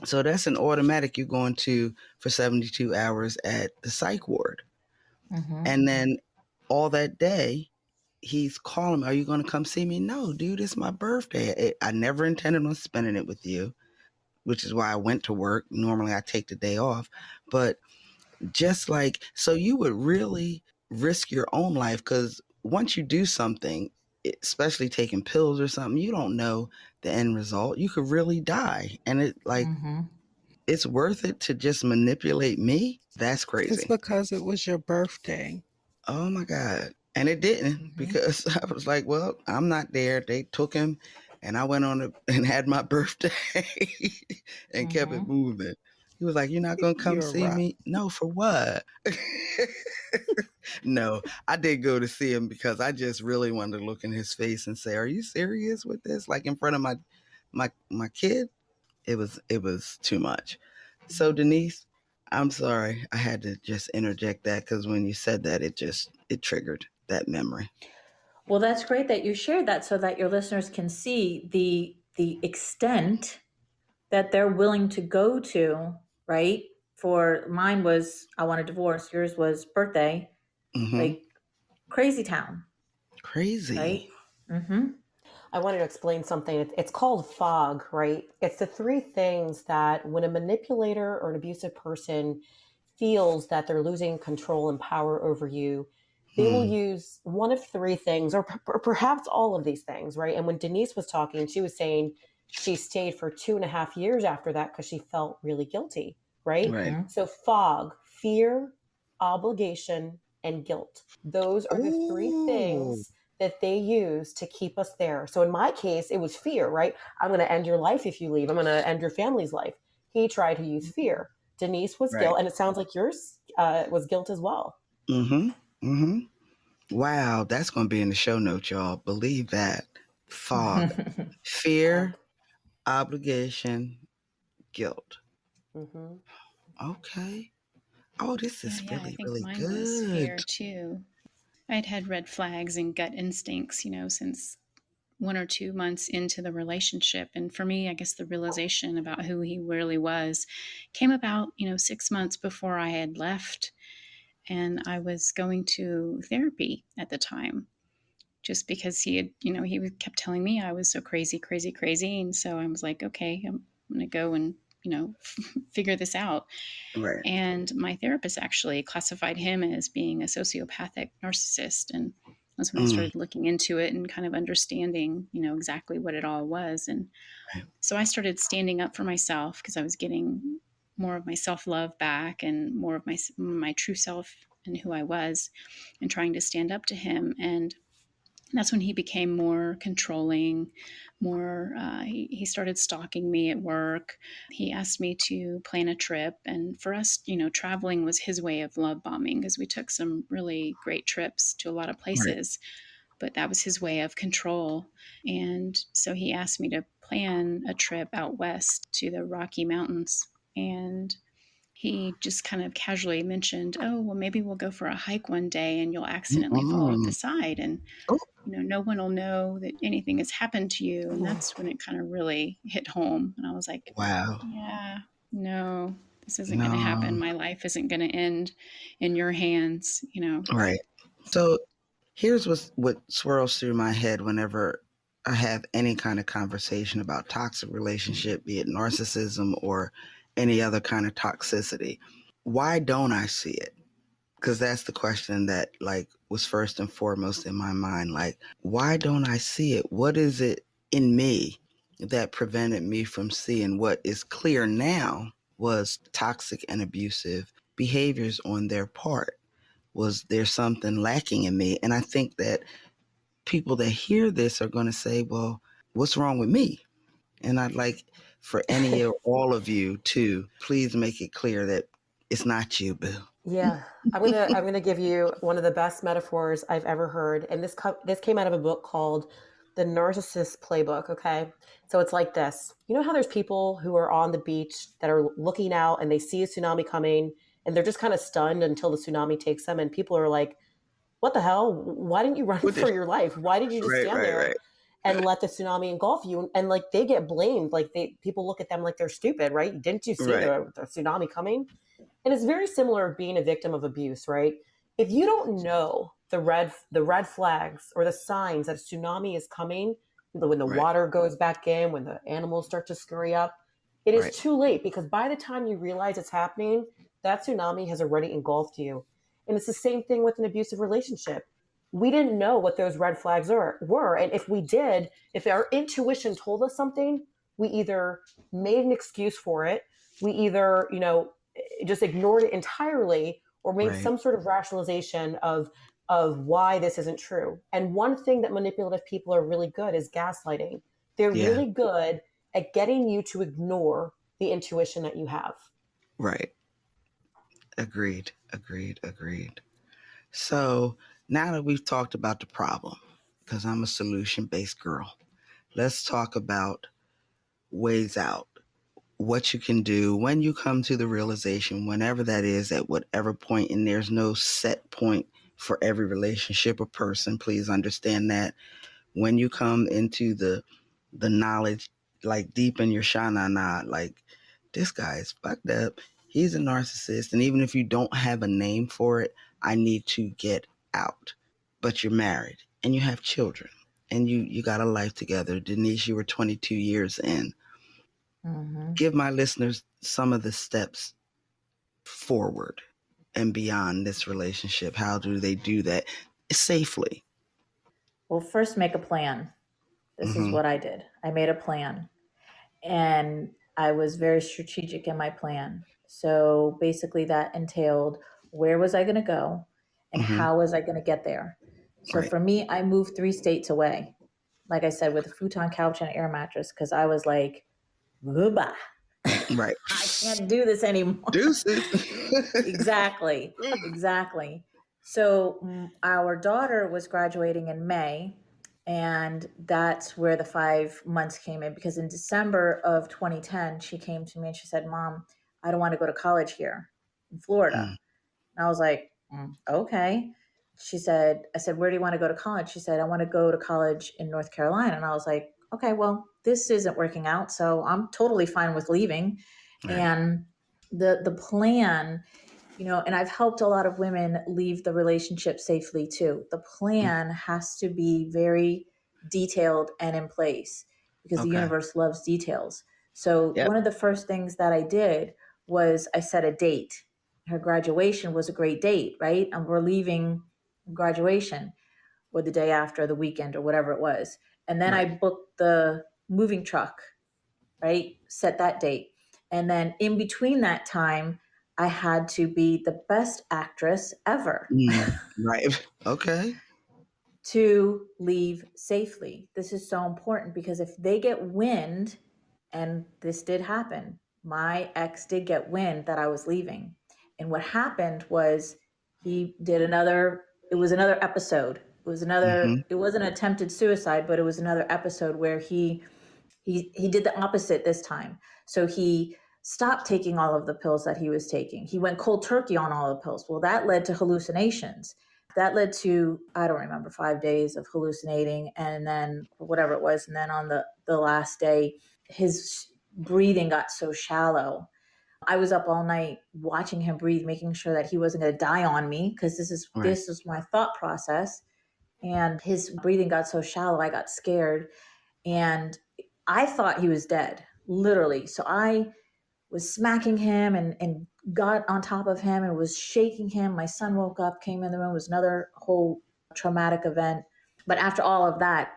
Speaker 3: So that's an automatic you're going to for 72 hours at the psych ward. And then all that day, he's calling me, are you going to come see me? No, dude, it's my birthday. I never intended on spending it with you, which is why I went to work. Normally I take the day off. But just like, so you would really risk your own life, because once you do something, especially taking pills or something, you don't know the end result. You could really die. And it's worth it to just manipulate me? That's crazy.
Speaker 1: It's because it was your birthday.
Speaker 3: Oh my God. And it didn't, because I was like, well, I'm not there. They took him and I went on and had my birthday and kept it moving. He was like, you're not going to come see me? No, for what? No, I did go to see him because I just really wanted to look in his face and say, are you serious with this? Like in front of my kid? It was too much. So Denise, I'm sorry. I had to just interject that because when you said that, it triggered that memory.
Speaker 4: Well, that's great that you shared that so that your listeners can see the extent that they're willing to go to, right? For mine was, I want a divorce. Yours was birthday. Like crazy town.
Speaker 3: Crazy.
Speaker 4: Right?
Speaker 6: I wanted to explain something. It's called fog, right? It's the three things that when a manipulator or an abusive person feels that they're losing control and power over you, they will use one of three things, or perhaps all of these things, right? And when Denise was talking, she was saying she stayed for 2.5 years after that because she felt really guilty, right? So fog, fear, obligation, and guilt. Those are the three things that they use to keep us there. So in my case, it was fear, right? I'm going to end your life if you leave. I'm going to end your family's life. He tried to use fear. Denise was guilt, and it sounds like yours was guilt as well.
Speaker 3: Wow, that's going to be in the show notes, y'all. Believe that. Fog, fear, obligation, guilt. Okay. Oh, this is really,
Speaker 5: I think
Speaker 3: really
Speaker 5: mine
Speaker 3: good.
Speaker 5: was fear too. I'd had red flags and gut instincts, since 1 or 2 months into the relationship. And for me, I guess the realization about who he really was came about, 6 months before I had left. And I was going to therapy at the time, just because he had, he kept telling me I was so crazy, crazy, crazy. And so I was like, okay, I'm going to go and, figure this out.
Speaker 3: Right.
Speaker 5: And my therapist actually classified him as being a sociopathic narcissist. And that's when I started looking into it and kind of understanding, exactly what it all was. And so I started standing up for myself because I was getting more of my self-love back and more of my true self and who I was, and trying to stand up to him. And That's when he became more controlling, more, he started stalking me at work. He asked me to plan a trip. And for us, traveling was his way of love bombing, because we took some really great trips to a lot of
Speaker 3: Right.
Speaker 5: places, but that was his way of control. And so he asked me to plan a trip out west to the Rocky Mountains. And he just kind of casually mentioned, oh, well, maybe we'll go for a hike one day and you'll accidentally fall off the side. And
Speaker 3: Oh,
Speaker 5: no one will know that anything has happened to you. And that's when it kind of really hit home. And I was like,
Speaker 3: wow.
Speaker 5: yeah, no, this isn't going to
Speaker 3: No.
Speaker 5: happen. My life isn't going to end in your hands,
Speaker 3: Right. So here's what swirls through my head whenever I have any kind of conversation about toxic relationship, be it narcissism or any other kind of toxicity. Why don't I see it? Because that's the question that was first and foremost in my mind. Like, why don't I see it? What is it in me that prevented me from seeing what is clear now was toxic and abusive behaviors on their part? Was there something lacking in me? And I think that people that hear this are going to say, well, what's wrong with me? And I'd like for any or all of you to please make it clear that it's not you, Boo.
Speaker 6: Yeah, I'm gonna give you one of the best metaphors I've ever heard, and this came out of a book called The Narcissist Playbook. Okay, so it's like this. You know how there's people who are on the beach that are looking out and they see a tsunami coming, and they're just kind of stunned until the tsunami takes them, and people are like, "What the hell? Why didn't you run for your life? Why did you just stand there and let the tsunami engulf you?" And like they get blamed, like people look at them like they're stupid, right? Didn't you see the tsunami coming? And it's very similar to being a victim of abuse, right? If you don't know the red flags or the signs that a tsunami is coming, when the water goes back in, when the animals start to scurry up, it is too late, because by the time you realize it's happening, that tsunami has already engulfed you. And it's the same thing with an abusive relationship. We didn't know what those red flags were. And if we did, if our intuition told us something, we either made an excuse for it, we either, just ignored it entirely, or made some sort of rationalization of why this isn't true. And one thing that manipulative people are really good is gaslighting. They're really good at getting you to ignore the intuition that you have.
Speaker 3: Right. Agreed. So now that we've talked about the problem, because I'm a solution-based girl, let's talk about ways out. What you can do when you come to the realization, whenever that is, at whatever point, and there's no set point for every relationship or person. Please understand that when you come into the knowledge, like deep in your shanana, like this guy is fucked up, he's a narcissist, and even if you don't have a name for it, I need to get out. But you're married and you have children and you got a life together. Denise, you were 22 years in. Give my listeners some of the steps forward and beyond this relationship. How do they do that safely?
Speaker 4: Well, first make a plan. This is what I did. I made a plan, and I was very strategic in my plan. So basically that entailed, where was I going to go and how was I going to get there? So for me, I moved 3 states away, like I said, with a futon couch and an air mattress, because I was like, goodbye.
Speaker 3: Right.
Speaker 4: I can't do this anymore.
Speaker 3: Deuces.
Speaker 4: Exactly. So our daughter was graduating in May, and that's where the 5 months came in, because in December of 2010, she came to me and she said, "Mom, I don't want to go to college here in Florida." And I was like, okay. I said, "Where do you want to go to college?" She said, "I want to go to college in North Carolina." And I was like, okay, well, this isn't working out, so I'm totally fine with leaving. And the plan, and I've helped a lot of women leave the relationship safely too. The plan has to be very detailed and in place, because the universe loves details. So one of the first things that I did was I set a date. Her graduation was a great date, right? And we're leaving graduation, or the day after, the weekend, or whatever it was. And then I booked the moving truck, right? Set that date. And then in between that time, I had to be the best actress ever.
Speaker 3: Right. Okay.
Speaker 4: to leave safely. This is so important because if they get wind, and this did happen, my ex did get wind that I was leaving. And what happened was he did it was another episode. It wasn't an attempted suicide, but it was another episode where he did the opposite this time. So he stopped taking all of the pills that he was taking. He went cold turkey on all the pills. Well, that led to hallucinations. That led to, I don't remember, 5 days of hallucinating, and then whatever it was. And then on the last day, his breathing got so shallow. I was up all night watching him breathe, making sure that he wasn't going to die on me, because this is my thought process. And his breathing got so shallow, I got scared. And I thought he was dead, literally. So I was smacking him and got on top of him and was shaking him. My son woke up, came in the room. It was another whole traumatic event. But after all of that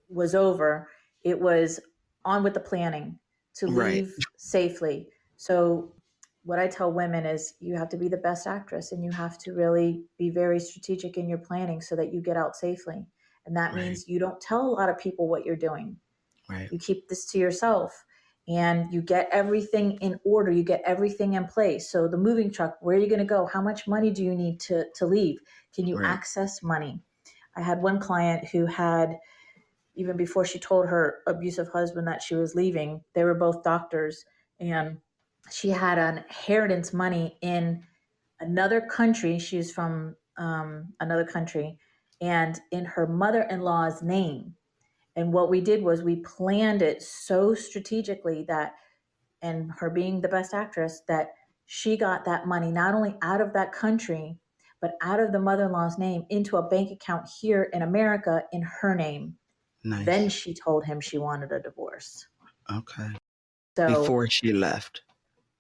Speaker 4: was over, it was on with the planning to leave safely. So what I tell women is you have to be the best actress, and you have to really be very strategic in your planning so that you get out safely. And that means you don't tell a lot of people what you're doing. Right. You keep this to yourself, and you get everything in order. You get everything in place. So the moving truck, where are you going to go? How much money do you need to leave? Can you access money? I had one client who had, even before she told her abusive husband that she was leaving, they were both doctors, and she had an inheritance money in another country. She was from another country, and in her mother-in-law's name. And what we did was we planned it so strategically that, and her being the best actress, that she got that money not only out of that country, but out of the mother-in-law's name into a bank account here in America in her name. Nice. Then she told him she wanted a divorce.
Speaker 3: Okay.
Speaker 4: So
Speaker 3: before she left.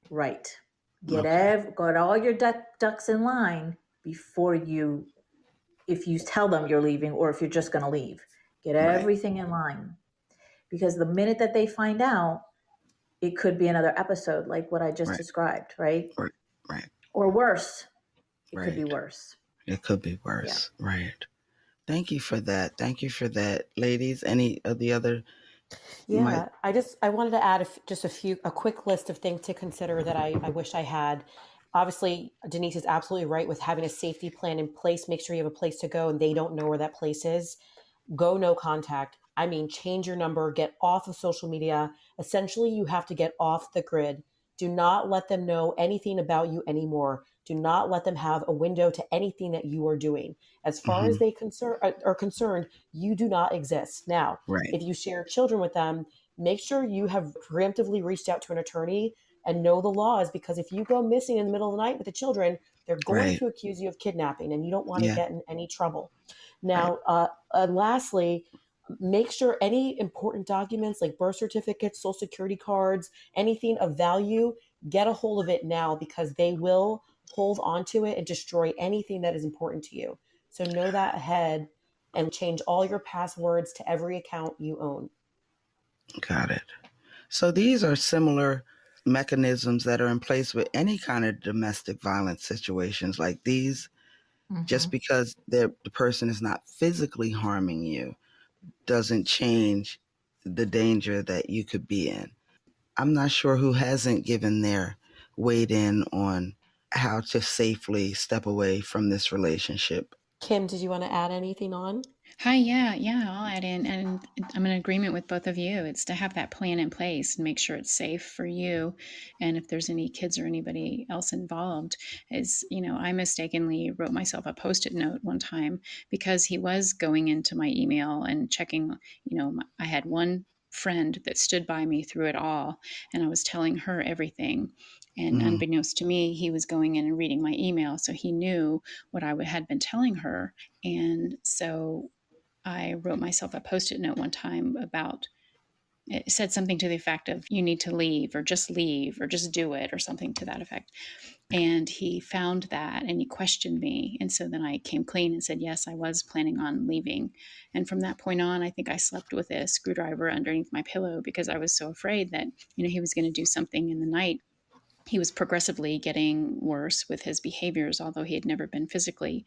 Speaker 4: Right. Got all your ducks in line before if you tell them you're leaving, or if you're just going to leave. Get everything in line. Because the minute that they find out, it could be another episode like what I just described, right?
Speaker 3: Right.
Speaker 4: Or worse. It could be worse.
Speaker 3: It could be worse. Yeah. Right. Thank you for that. Ladies, any of the other?
Speaker 6: Yeah, I wanted to add a quick list of things to consider that I wish I had. Obviously, Denise is absolutely right with having a safety plan in place. Make sure you have a place to go and they don't know where that place is. Go no contact. I mean, change your number, get off of social media. Essentially, you have to get off the grid. Do not let them know anything about you anymore. Do not let them have a window to anything that you are doing. As far as they are concerned, you do not exist. Now, if you share children with them, make sure you have preemptively reached out to an attorney and know the laws, because if you go missing in the middle of the night with the children, they're going to accuse you of kidnapping, and you don't want to get in any trouble. Now, lastly, make sure any important documents like birth certificates, social security cards, anything of value, get a hold of it now, because they will hold onto it and destroy anything that is important to you. So know that ahead, and change all your passwords to every account you own.
Speaker 3: Got it. So these are similar mechanisms that are in place with any kind of domestic violence situations like these. Just because the person is not physically harming you doesn't change the danger that you could be in. I'm not sure who hasn't given their weight in on how to safely step away from this relationship.
Speaker 6: Kim, did you want to add anything on?
Speaker 5: Hi, yeah, I'll add in, and I'm in agreement with both of you. It's to have that plan in place and make sure it's safe for you. And if there's any kids or anybody else involved, I mistakenly wrote myself a Post-it note one time because he was going into my email and checking, I had one friend that stood by me through it all, and I was telling her everything. And unbeknownst to me, he was going in and reading my email. So he knew what I had been telling her. And so I wrote myself a Post-it note one time it said something to the effect of, you need to leave, or just do it, or something to that effect. And he found that and he questioned me. And so then I came clean and said, yes, I was planning on leaving. And from that point on, I think I slept with a screwdriver underneath my pillow because I was so afraid that, he was going to do something in the night. He was progressively getting worse with his behaviors, although he had never been physically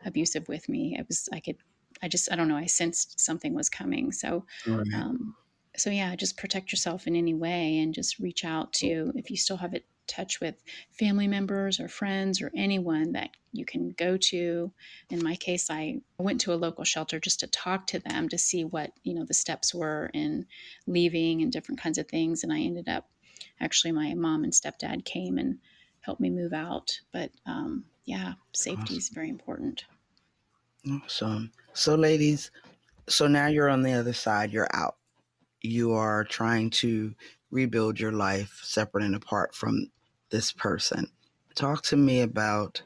Speaker 5: abusive with me. I could I don't know, I sensed something was coming. So,
Speaker 3: Right.
Speaker 5: so yeah, just protect yourself in any way and just reach out to, if you still have it touch with family members or friends or anyone that you can go to. In my case, I went to a local shelter just to talk to them to see what, the steps were in leaving and different kinds of things. And I ended up, actually, my mom and stepdad came and helped me move out. But yeah, safety is very important.
Speaker 3: Awesome. So, ladies, so now you're on the other side, you're out. You are trying to rebuild your life separate and apart from this person. Talk to me about,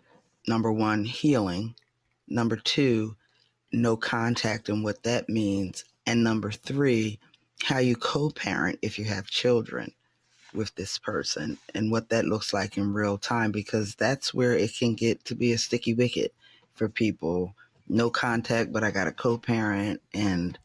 Speaker 3: number one, healing. Number two, no contact and what that means. And number three, how you co-parent if you have children with this person and what that looks like in real time, because that's where it can get to be a sticky wicket for people. No contact, but I got a co-parent, and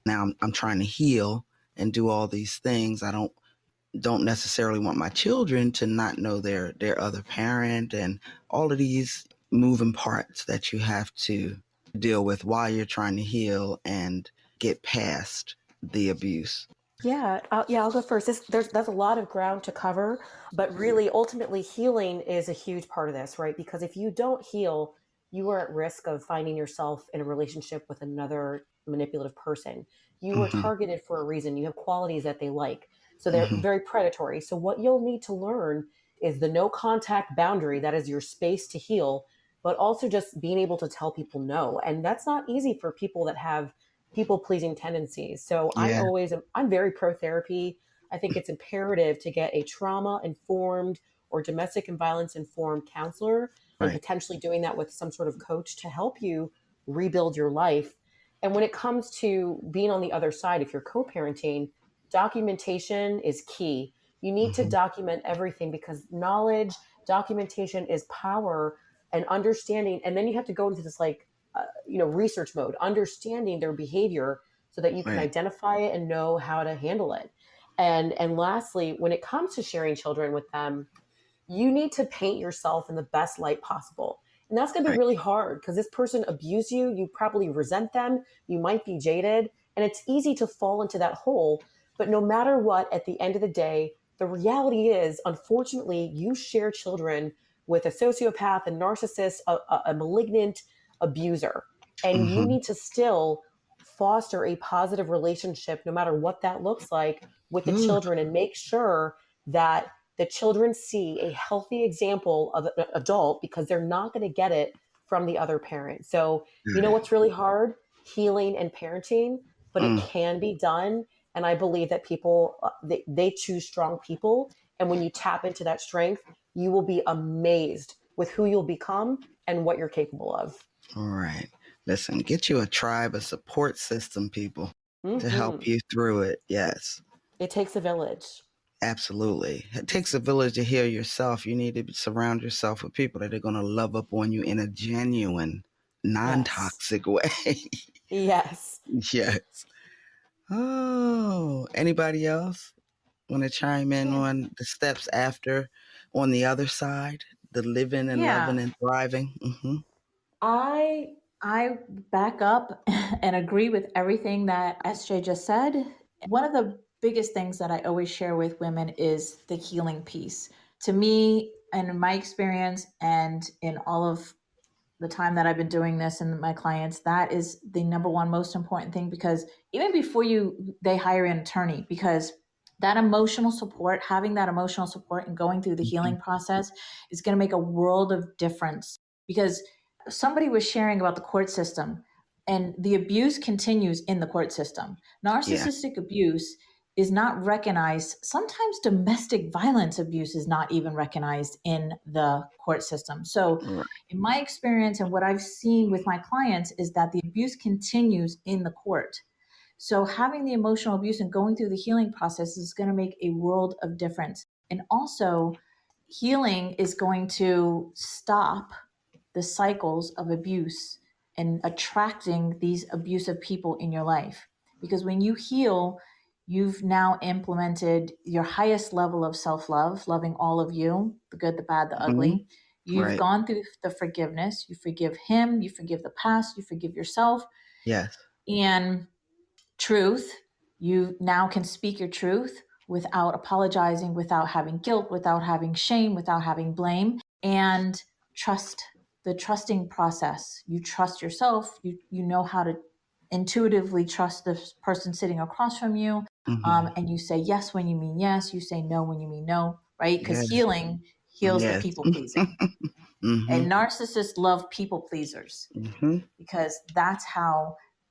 Speaker 3: now I'm trying to heal and do all these things. I don't necessarily want my children to not know their other parent, and all of these moving parts that you have to deal with while you're trying to heal and get past the abuse.
Speaker 6: Yeah, I'll go first. That's a lot of ground to cover, but really, ultimately, healing is a huge part of this, right? Because if you don't heal, you are at risk of finding yourself in a relationship with another manipulative person. You were
Speaker 3: Mm-hmm.
Speaker 6: targeted for a reason. You have qualities that they like, so they're
Speaker 3: Mm-hmm.
Speaker 6: very predatory. So what you'll need to learn is the no contact boundary. That is your space to heal, but also just being able to tell people no, and that's not easy for people that have people pleasing tendencies. So
Speaker 3: Yeah.
Speaker 6: I'm very pro therapy. I think it's imperative to get a trauma informed or domestic and violence informed counselor, and
Speaker 3: Right.
Speaker 6: potentially doing that with some sort of coach to help you rebuild your life. And when it comes to being on the other side, if you're co-parenting, documentation is key. You need to
Speaker 3: Mm-hmm.
Speaker 6: document everything, because knowledge, documentation is power, and understanding. And then you have to go into this research mode, understanding their behavior so that you can
Speaker 3: Right.
Speaker 6: identify it and know how to handle it. And lastly, when it comes to sharing children with them, you need to paint yourself in the best light possible. And that's going to be
Speaker 3: Right.
Speaker 6: really hard, because this person abused you. You probably resent them. You might be jaded. And it's easy to fall into that hole. But no matter what, at the end of the day, the reality is, unfortunately, you share children with a sociopath, a narcissist, a malignant abuser. And you
Speaker 3: Mm-hmm.
Speaker 6: need to still foster a positive relationship, no matter what that looks like, with the
Speaker 3: Ooh.
Speaker 6: children, and make sure that the children see a healthy example of an adult, because they're not going to get it from the other parent. So, you know what's really hard? Healing and parenting, but it
Speaker 3: Mm.
Speaker 6: can be done. And I believe that people, they choose strong people. And when you tap into that strength, you will be amazed with who you'll become and what you're capable of.
Speaker 3: All right. Listen, get you a tribe, a support system, people, to help
Speaker 6: Mm-hmm.
Speaker 3: you through it. Yes.
Speaker 6: It takes a village.
Speaker 3: Absolutely. It takes a village to heal yourself. You need to surround yourself with people that are going to love up on you in a genuine,
Speaker 6: Yes.
Speaker 3: non-toxic way.
Speaker 6: Yes.
Speaker 3: Yes. Oh, anybody else want to chime in
Speaker 6: Yeah.
Speaker 3: on the steps after, on the other side, the living and
Speaker 4: Yeah.
Speaker 3: loving and thriving? Mm-hmm.
Speaker 4: I back up and agree with everything that SJ just said. One of the biggest things that I always share with women is the healing piece. To me, and in my experience, and in all of the time that I've been doing this and my clients, that is the number one most important thing, because even before they hire an attorney, because that emotional support, having that emotional support and going through the healing process is going to make a world of difference. Because somebody was sharing about the court system, and the abuse continues in the court system.
Speaker 3: Yeah.
Speaker 4: Narcissistic abuse is not recognized. Sometimes domestic violence abuse is not even recognized in the court system. So
Speaker 3: Right.
Speaker 4: in my experience and what I've seen with my clients is that the abuse continues in the court. So having the emotional abuse and going through the healing process is going to make a world of difference. And also, healing is going to stop the cycles of abuse and attracting these abusive people in your life. Because when you heal, you've now implemented your highest level of self-love, loving all of you, the good, the bad, the ugly. You've
Speaker 3: Right.
Speaker 4: gone through the forgiveness. You forgive him, you forgive the past, you forgive yourself.
Speaker 3: Yes.
Speaker 4: And truth, you now can speak your truth without apologizing, without having guilt, without having shame, without having blame. And trust, the trusting process. You trust yourself. You know how to intuitively trust the person sitting across from you. And you say yes when you mean yes. You say no when you mean no, right? Because
Speaker 3: Yes.
Speaker 4: healing heals the
Speaker 3: Yes.
Speaker 4: people pleasing. And narcissists love people pleasers because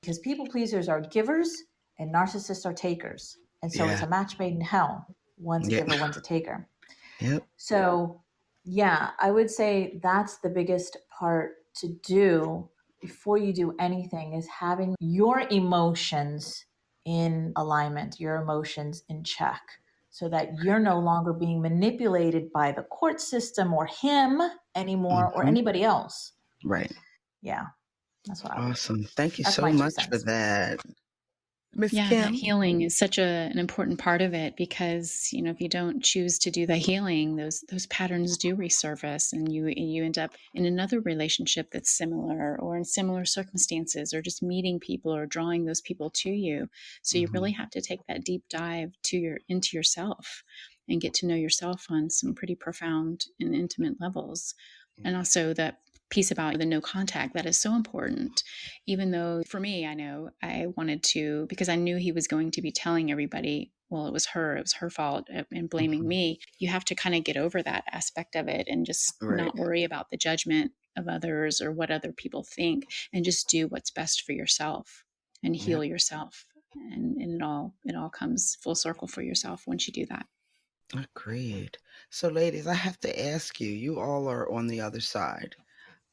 Speaker 4: because people pleasers are givers and narcissists are takers. And so it's a match made in hell. One's a giver, one's a taker.
Speaker 3: Yep.
Speaker 4: So yeah, I would say that's the biggest part to do before you do anything, is having your emotions in alignment, your emotions in check, so that you're no longer being manipulated by the court system or him anymore or anybody else.
Speaker 3: Right.
Speaker 4: Yeah, that's what I would do.
Speaker 3: Awesome. Thank you
Speaker 4: That's
Speaker 3: so
Speaker 4: my 2
Speaker 3: much for
Speaker 4: cents.
Speaker 3: that. Miss
Speaker 5: Yeah,
Speaker 3: Kim.
Speaker 5: that healing is such an important part of it, because, you know, if you don't choose to do the healing, those patterns do resurface, and you end up in another relationship that's similar, or in similar circumstances, or just meeting people or drawing those people to you. So you really have to take that deep dive into yourself and get to know yourself on some pretty profound and intimate levels. And also that piece about the no contact, that is so important. Even though for me, I know I wanted to, because I knew he was going to be telling everybody, well, it was her fault, and blaming me. You have to kind of get over that aspect of it and just not worry about the judgment of others or what other people think, and just do what's best for yourself and heal yourself. And it all comes full circle for yourself once you do that.
Speaker 3: Agreed. So ladies, I have to ask you, you all are on the other side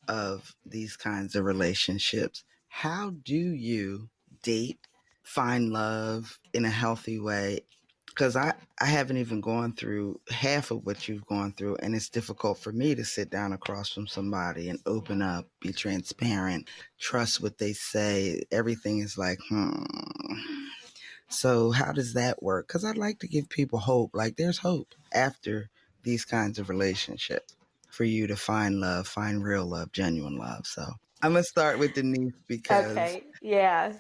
Speaker 3: of these kinds of relationships. How do you date, find love in a healthy way? Because I haven't even gone through half of what you've gone through, and it's difficult for me to sit down across from somebody and open up, be transparent, trust what they say. Everything is like, So how does that work? Because I'd like to give people hope. Like, there's hope after these kinds of relationships for you to find love, find real love, genuine love. So I'm going to start with Denise because...
Speaker 6: Okay. Yeah.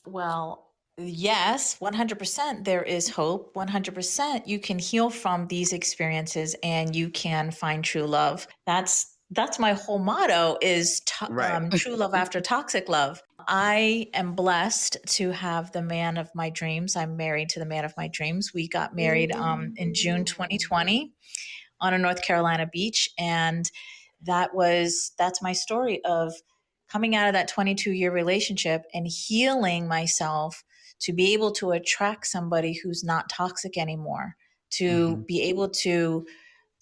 Speaker 4: Well, yes, 100% there is hope. 100% you can heal from these experiences and you can find true love. That's my whole motto, is true love after toxic love. I am blessed to have the man of my dreams. I'm married to the man of my dreams. We got married in June 2020 on a North Carolina beach. And that's my story of coming out of that 22-year relationship and healing myself to be able to attract somebody who's not toxic anymore, to be able to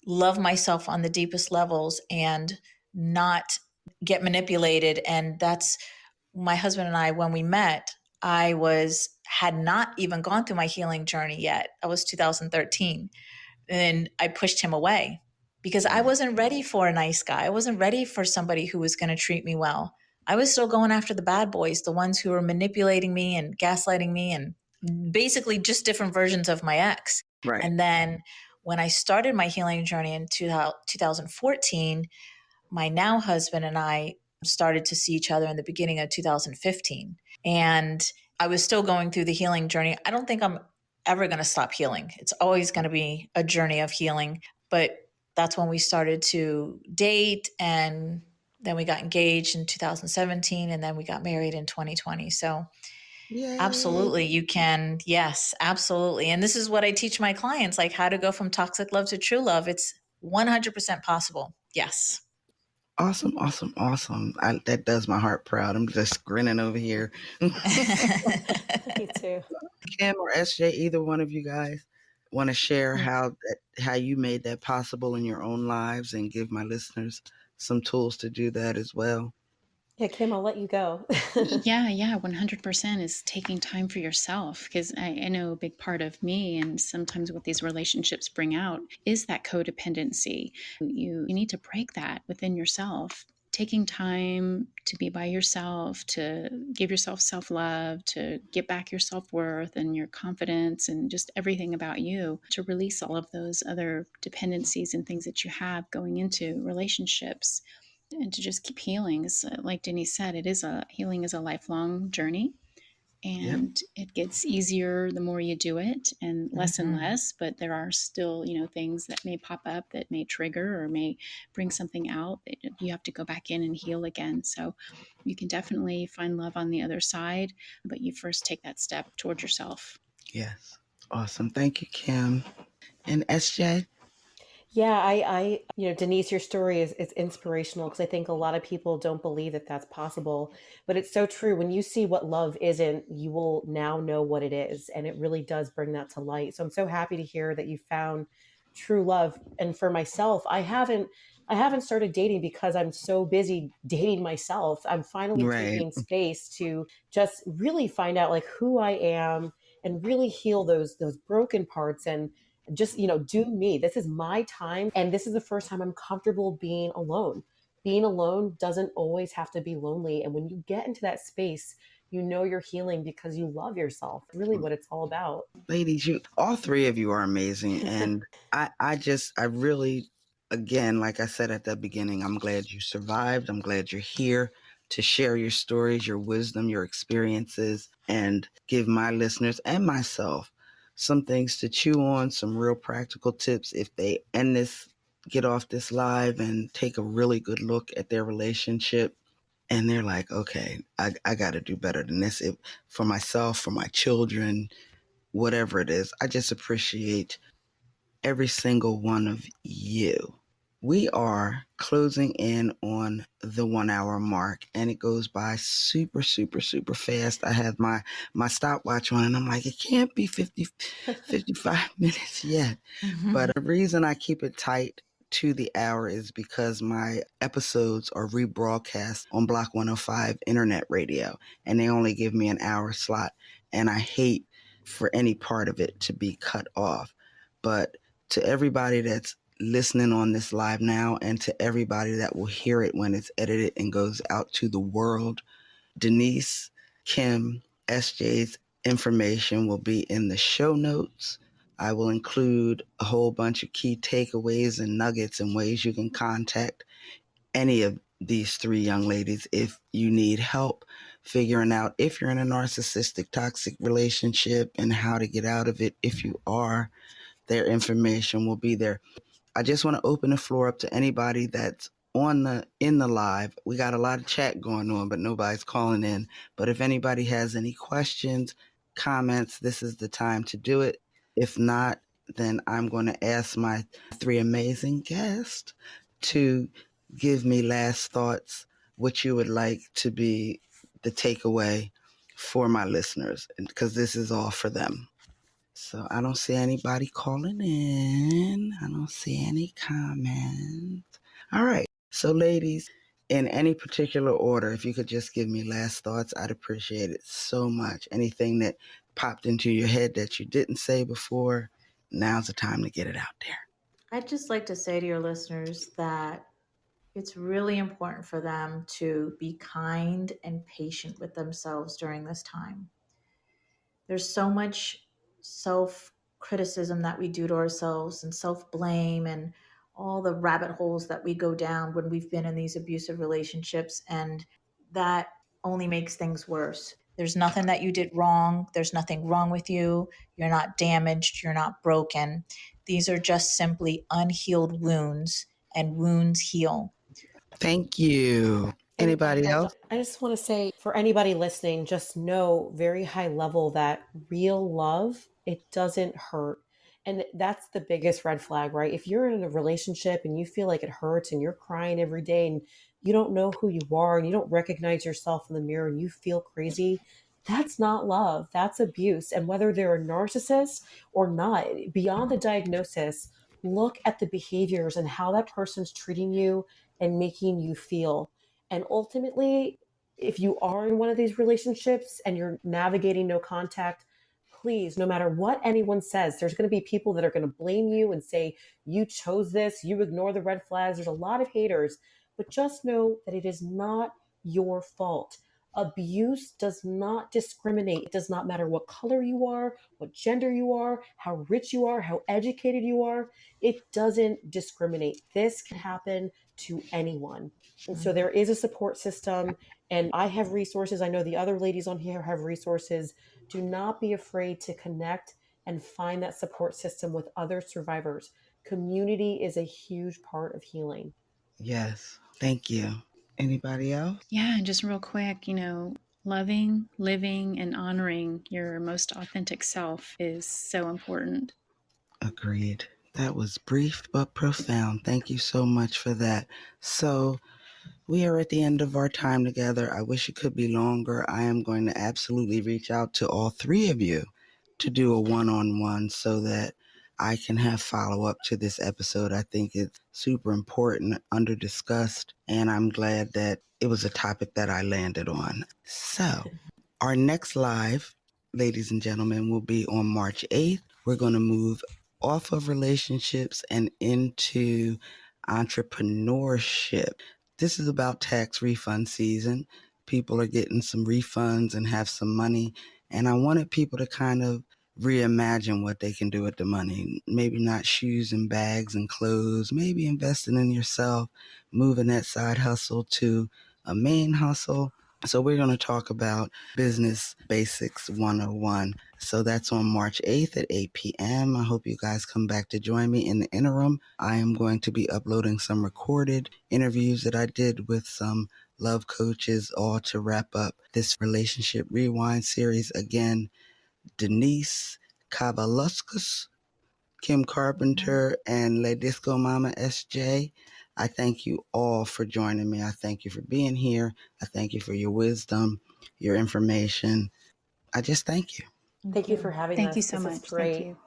Speaker 4: love myself on the deepest levels and not get manipulated. And that's my husband and I, when we met, had not even gone through my healing journey yet. That was 2013. And I pushed him away because I wasn't ready for a nice guy. I wasn't ready for somebody who was going to treat me well. I was still going after the bad boys, the ones who were manipulating me and gaslighting me, and basically just different versions of my ex.
Speaker 3: Right.
Speaker 4: And then when I started my healing journey in 2014, my now husband and I started to see each other in the beginning of 2015. And I was still going through the healing journey. I don't think I'm ever going to stop healing. It's always going to be a journey of healing. But that's when we started to date, and then we got engaged in 2017, and then we got married in 2020. So
Speaker 3: Yay.
Speaker 4: Absolutely, you can. Yes, absolutely. And this is what I teach my clients, like how to go from toxic love to true love. It's 100% possible. Yes.
Speaker 3: Awesome. That does my heart proud. I'm just grinning over here.
Speaker 6: Me too.
Speaker 3: Kim or SJ, either one of you guys want to share how you made that possible in your own lives and give my listeners some tools to do that as well?
Speaker 6: Yeah, Kim, I'll let you go.
Speaker 5: Yeah, 100% is taking time for yourself, because I know a big part of me, and sometimes what these relationships bring out, is that codependency. You need to break that within yourself. Taking time to be by yourself, to give yourself self-love, to get back your self-worth and your confidence and just everything about you, to release all of those other dependencies and things that you have going into relationships. and to just keep healing. Like Denise said, healing is a lifelong journey. And it gets easier the more you do it, and less, but there are still, things that may pop up that may trigger or may bring something out that you have to go back in and heal again. So you can definitely find love on the other side, but you first take that step towards yourself.
Speaker 3: Yes. Awesome. Thank you, Kim. And SJ?
Speaker 6: Yeah, Denise, your story is inspirational, because I think a lot of people don't believe that that's possible, but it's so true. When you see what love isn't, you will now know what it is. And it really does bring that to light. So I'm so happy to hear that you found true love. And for myself, I haven't started dating because I'm so busy dating myself. I'm finally
Speaker 3: Right.
Speaker 6: taking space to just really find out like who I am and really heal those broken parts, and just do me. This is my time, and this is the first time I'm comfortable being alone. Being alone doesn't always have to be lonely, and when you get into that space, you're healing because you love yourself. Really what it's all about.
Speaker 3: Ladies, all three of you are amazing. And I really, again, like I said at the beginning, I'm glad you survived. I'm glad you're here to share your stories, your wisdom, your experiences, and give my listeners and myself some things to chew on, some real practical tips if they get off this live and take a really good look at their relationship. And they're like, okay, I got to do better than this for myself, for my children, whatever it is. I just appreciate every single one of you. We are closing in on the 1 hour mark, and it goes by super, super, super fast. I have my stopwatch on, and I'm like, it can't be 55 minutes yet. But the reason I keep it tight to the hour is because my episodes are rebroadcast on Block 105 internet radio, and they only give me an hour slot, and I hate for any part of it to be cut off. But to everybody that's listening on this live now, and to everybody that will hear it when it's edited and goes out to the world, Denise, Kim, SJ's information will be in the show notes. I will include a whole bunch of key takeaways and nuggets and ways you can contact any of these three young ladies if you need help figuring out if you're in a narcissistic, toxic relationship and how to get out of it. If you are, their information will be there. I just want to open the floor up to anybody that's in the live. We got a lot of chat going on, but nobody's calling in. But if anybody has any questions, comments, this is the time to do it. If not, then I'm going to ask my three amazing guests to give me last thoughts, what you would like to be the takeaway for my listeners, because this is all for them. So I don't see anybody calling in. I don't see any comments. All right. So ladies, in any particular order, if you could just give me last thoughts, I'd appreciate it so much. Anything that popped into your head that you didn't say before, now's the time to get it out there.
Speaker 4: I'd just like to say to your listeners that it's really important for them to be kind and patient with themselves during this time. There's so much self-criticism that we do to ourselves, and self-blame, and all the rabbit holes that we go down when we've been in these abusive relationships, and that only makes things worse. There's nothing that you did wrong. There's nothing wrong with you. You're not damaged. You're not broken. These are just simply unhealed wounds, and wounds heal.
Speaker 3: Thank you. Anybody else?
Speaker 6: I just want to say, for anybody listening, just know very high level that real love, it doesn't hurt. And that's the biggest red flag, right? If you're in a relationship and you feel like it hurts and you're crying every day and you don't know who you are and you don't recognize yourself in the mirror and you feel crazy, that's not love. That's abuse. And whether they're a narcissist or not, beyond the diagnosis, look at the behaviors and how that person's treating you and making you feel. And ultimately, if you are in one of these relationships and you're navigating no contact, please, no matter what anyone says, there's going to be people that are going to blame you and say, you chose this, you ignore the red flags. There's a lot of haters, but just know that it is not your fault. Abuse does not discriminate. It does not matter what color you are, what gender you are, how rich you are, how educated you are. It doesn't discriminate. This can happen to anyone. And so there is a support system, and I have resources. I know the other ladies on here have resources. Do not be afraid to connect and find that support system with other survivors. Community is a huge part of healing.
Speaker 3: Yes. Thank you. Anybody else?
Speaker 5: Yeah, and just real quick, loving, living, and honoring your most authentic self is so important.
Speaker 3: Agreed. That was brief but profound. Thank you so much for that. So we are at the end of our time together. I wish it could be longer. I am going to absolutely reach out to all three of you to do a one-on-one so that I can have follow-up to this episode. I think it's super important, under-discussed, and I'm glad that it was a topic that I landed on. So our next live, ladies and gentlemen, will be on March 8th. We're going to move off of relationships and into entrepreneurship. This is about tax refund season. People are getting some refunds and have some money. And I wanted people to kind of reimagine what they can do with the money. Maybe not shoes and bags and clothes, maybe investing in yourself, moving that side hustle to a main hustle. So we're going to talk about Business Basics 101. So that's on March 8th at 8 p.m. I hope you guys come back to join me. In the interim, I am going to be uploading some recorded interviews that I did with some love coaches, all to wrap up this Relationship Rewind series. Again, Denise, Kavaliauskas, Kim Carpenter, and Le Disco Mama SJ. I thank you all for joining me. I thank you for being here. I thank you for your wisdom, your information. I just thank you.
Speaker 6: Thank you for having us.
Speaker 5: Thank you so
Speaker 6: This is
Speaker 5: much.
Speaker 6: great.
Speaker 5: Thank you.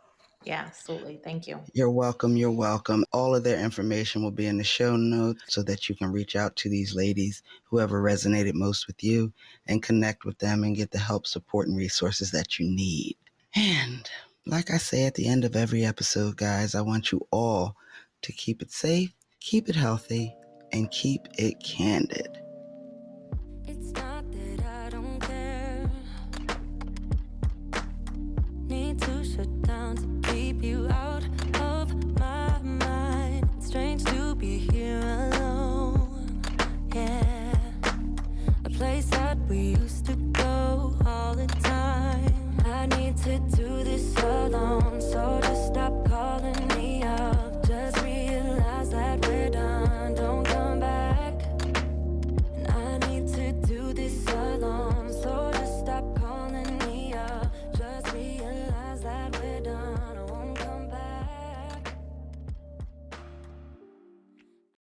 Speaker 4: Yeah, absolutely. Thank you.
Speaker 3: You're welcome. You're welcome. All of their information will be in the show notes so that you can reach out to these ladies, whoever resonated most with you, and connect with them and get the help, support, and resources that you need. And like I say at the end of every episode, guys, I want you all to keep it safe, keep it healthy, and keep it candid.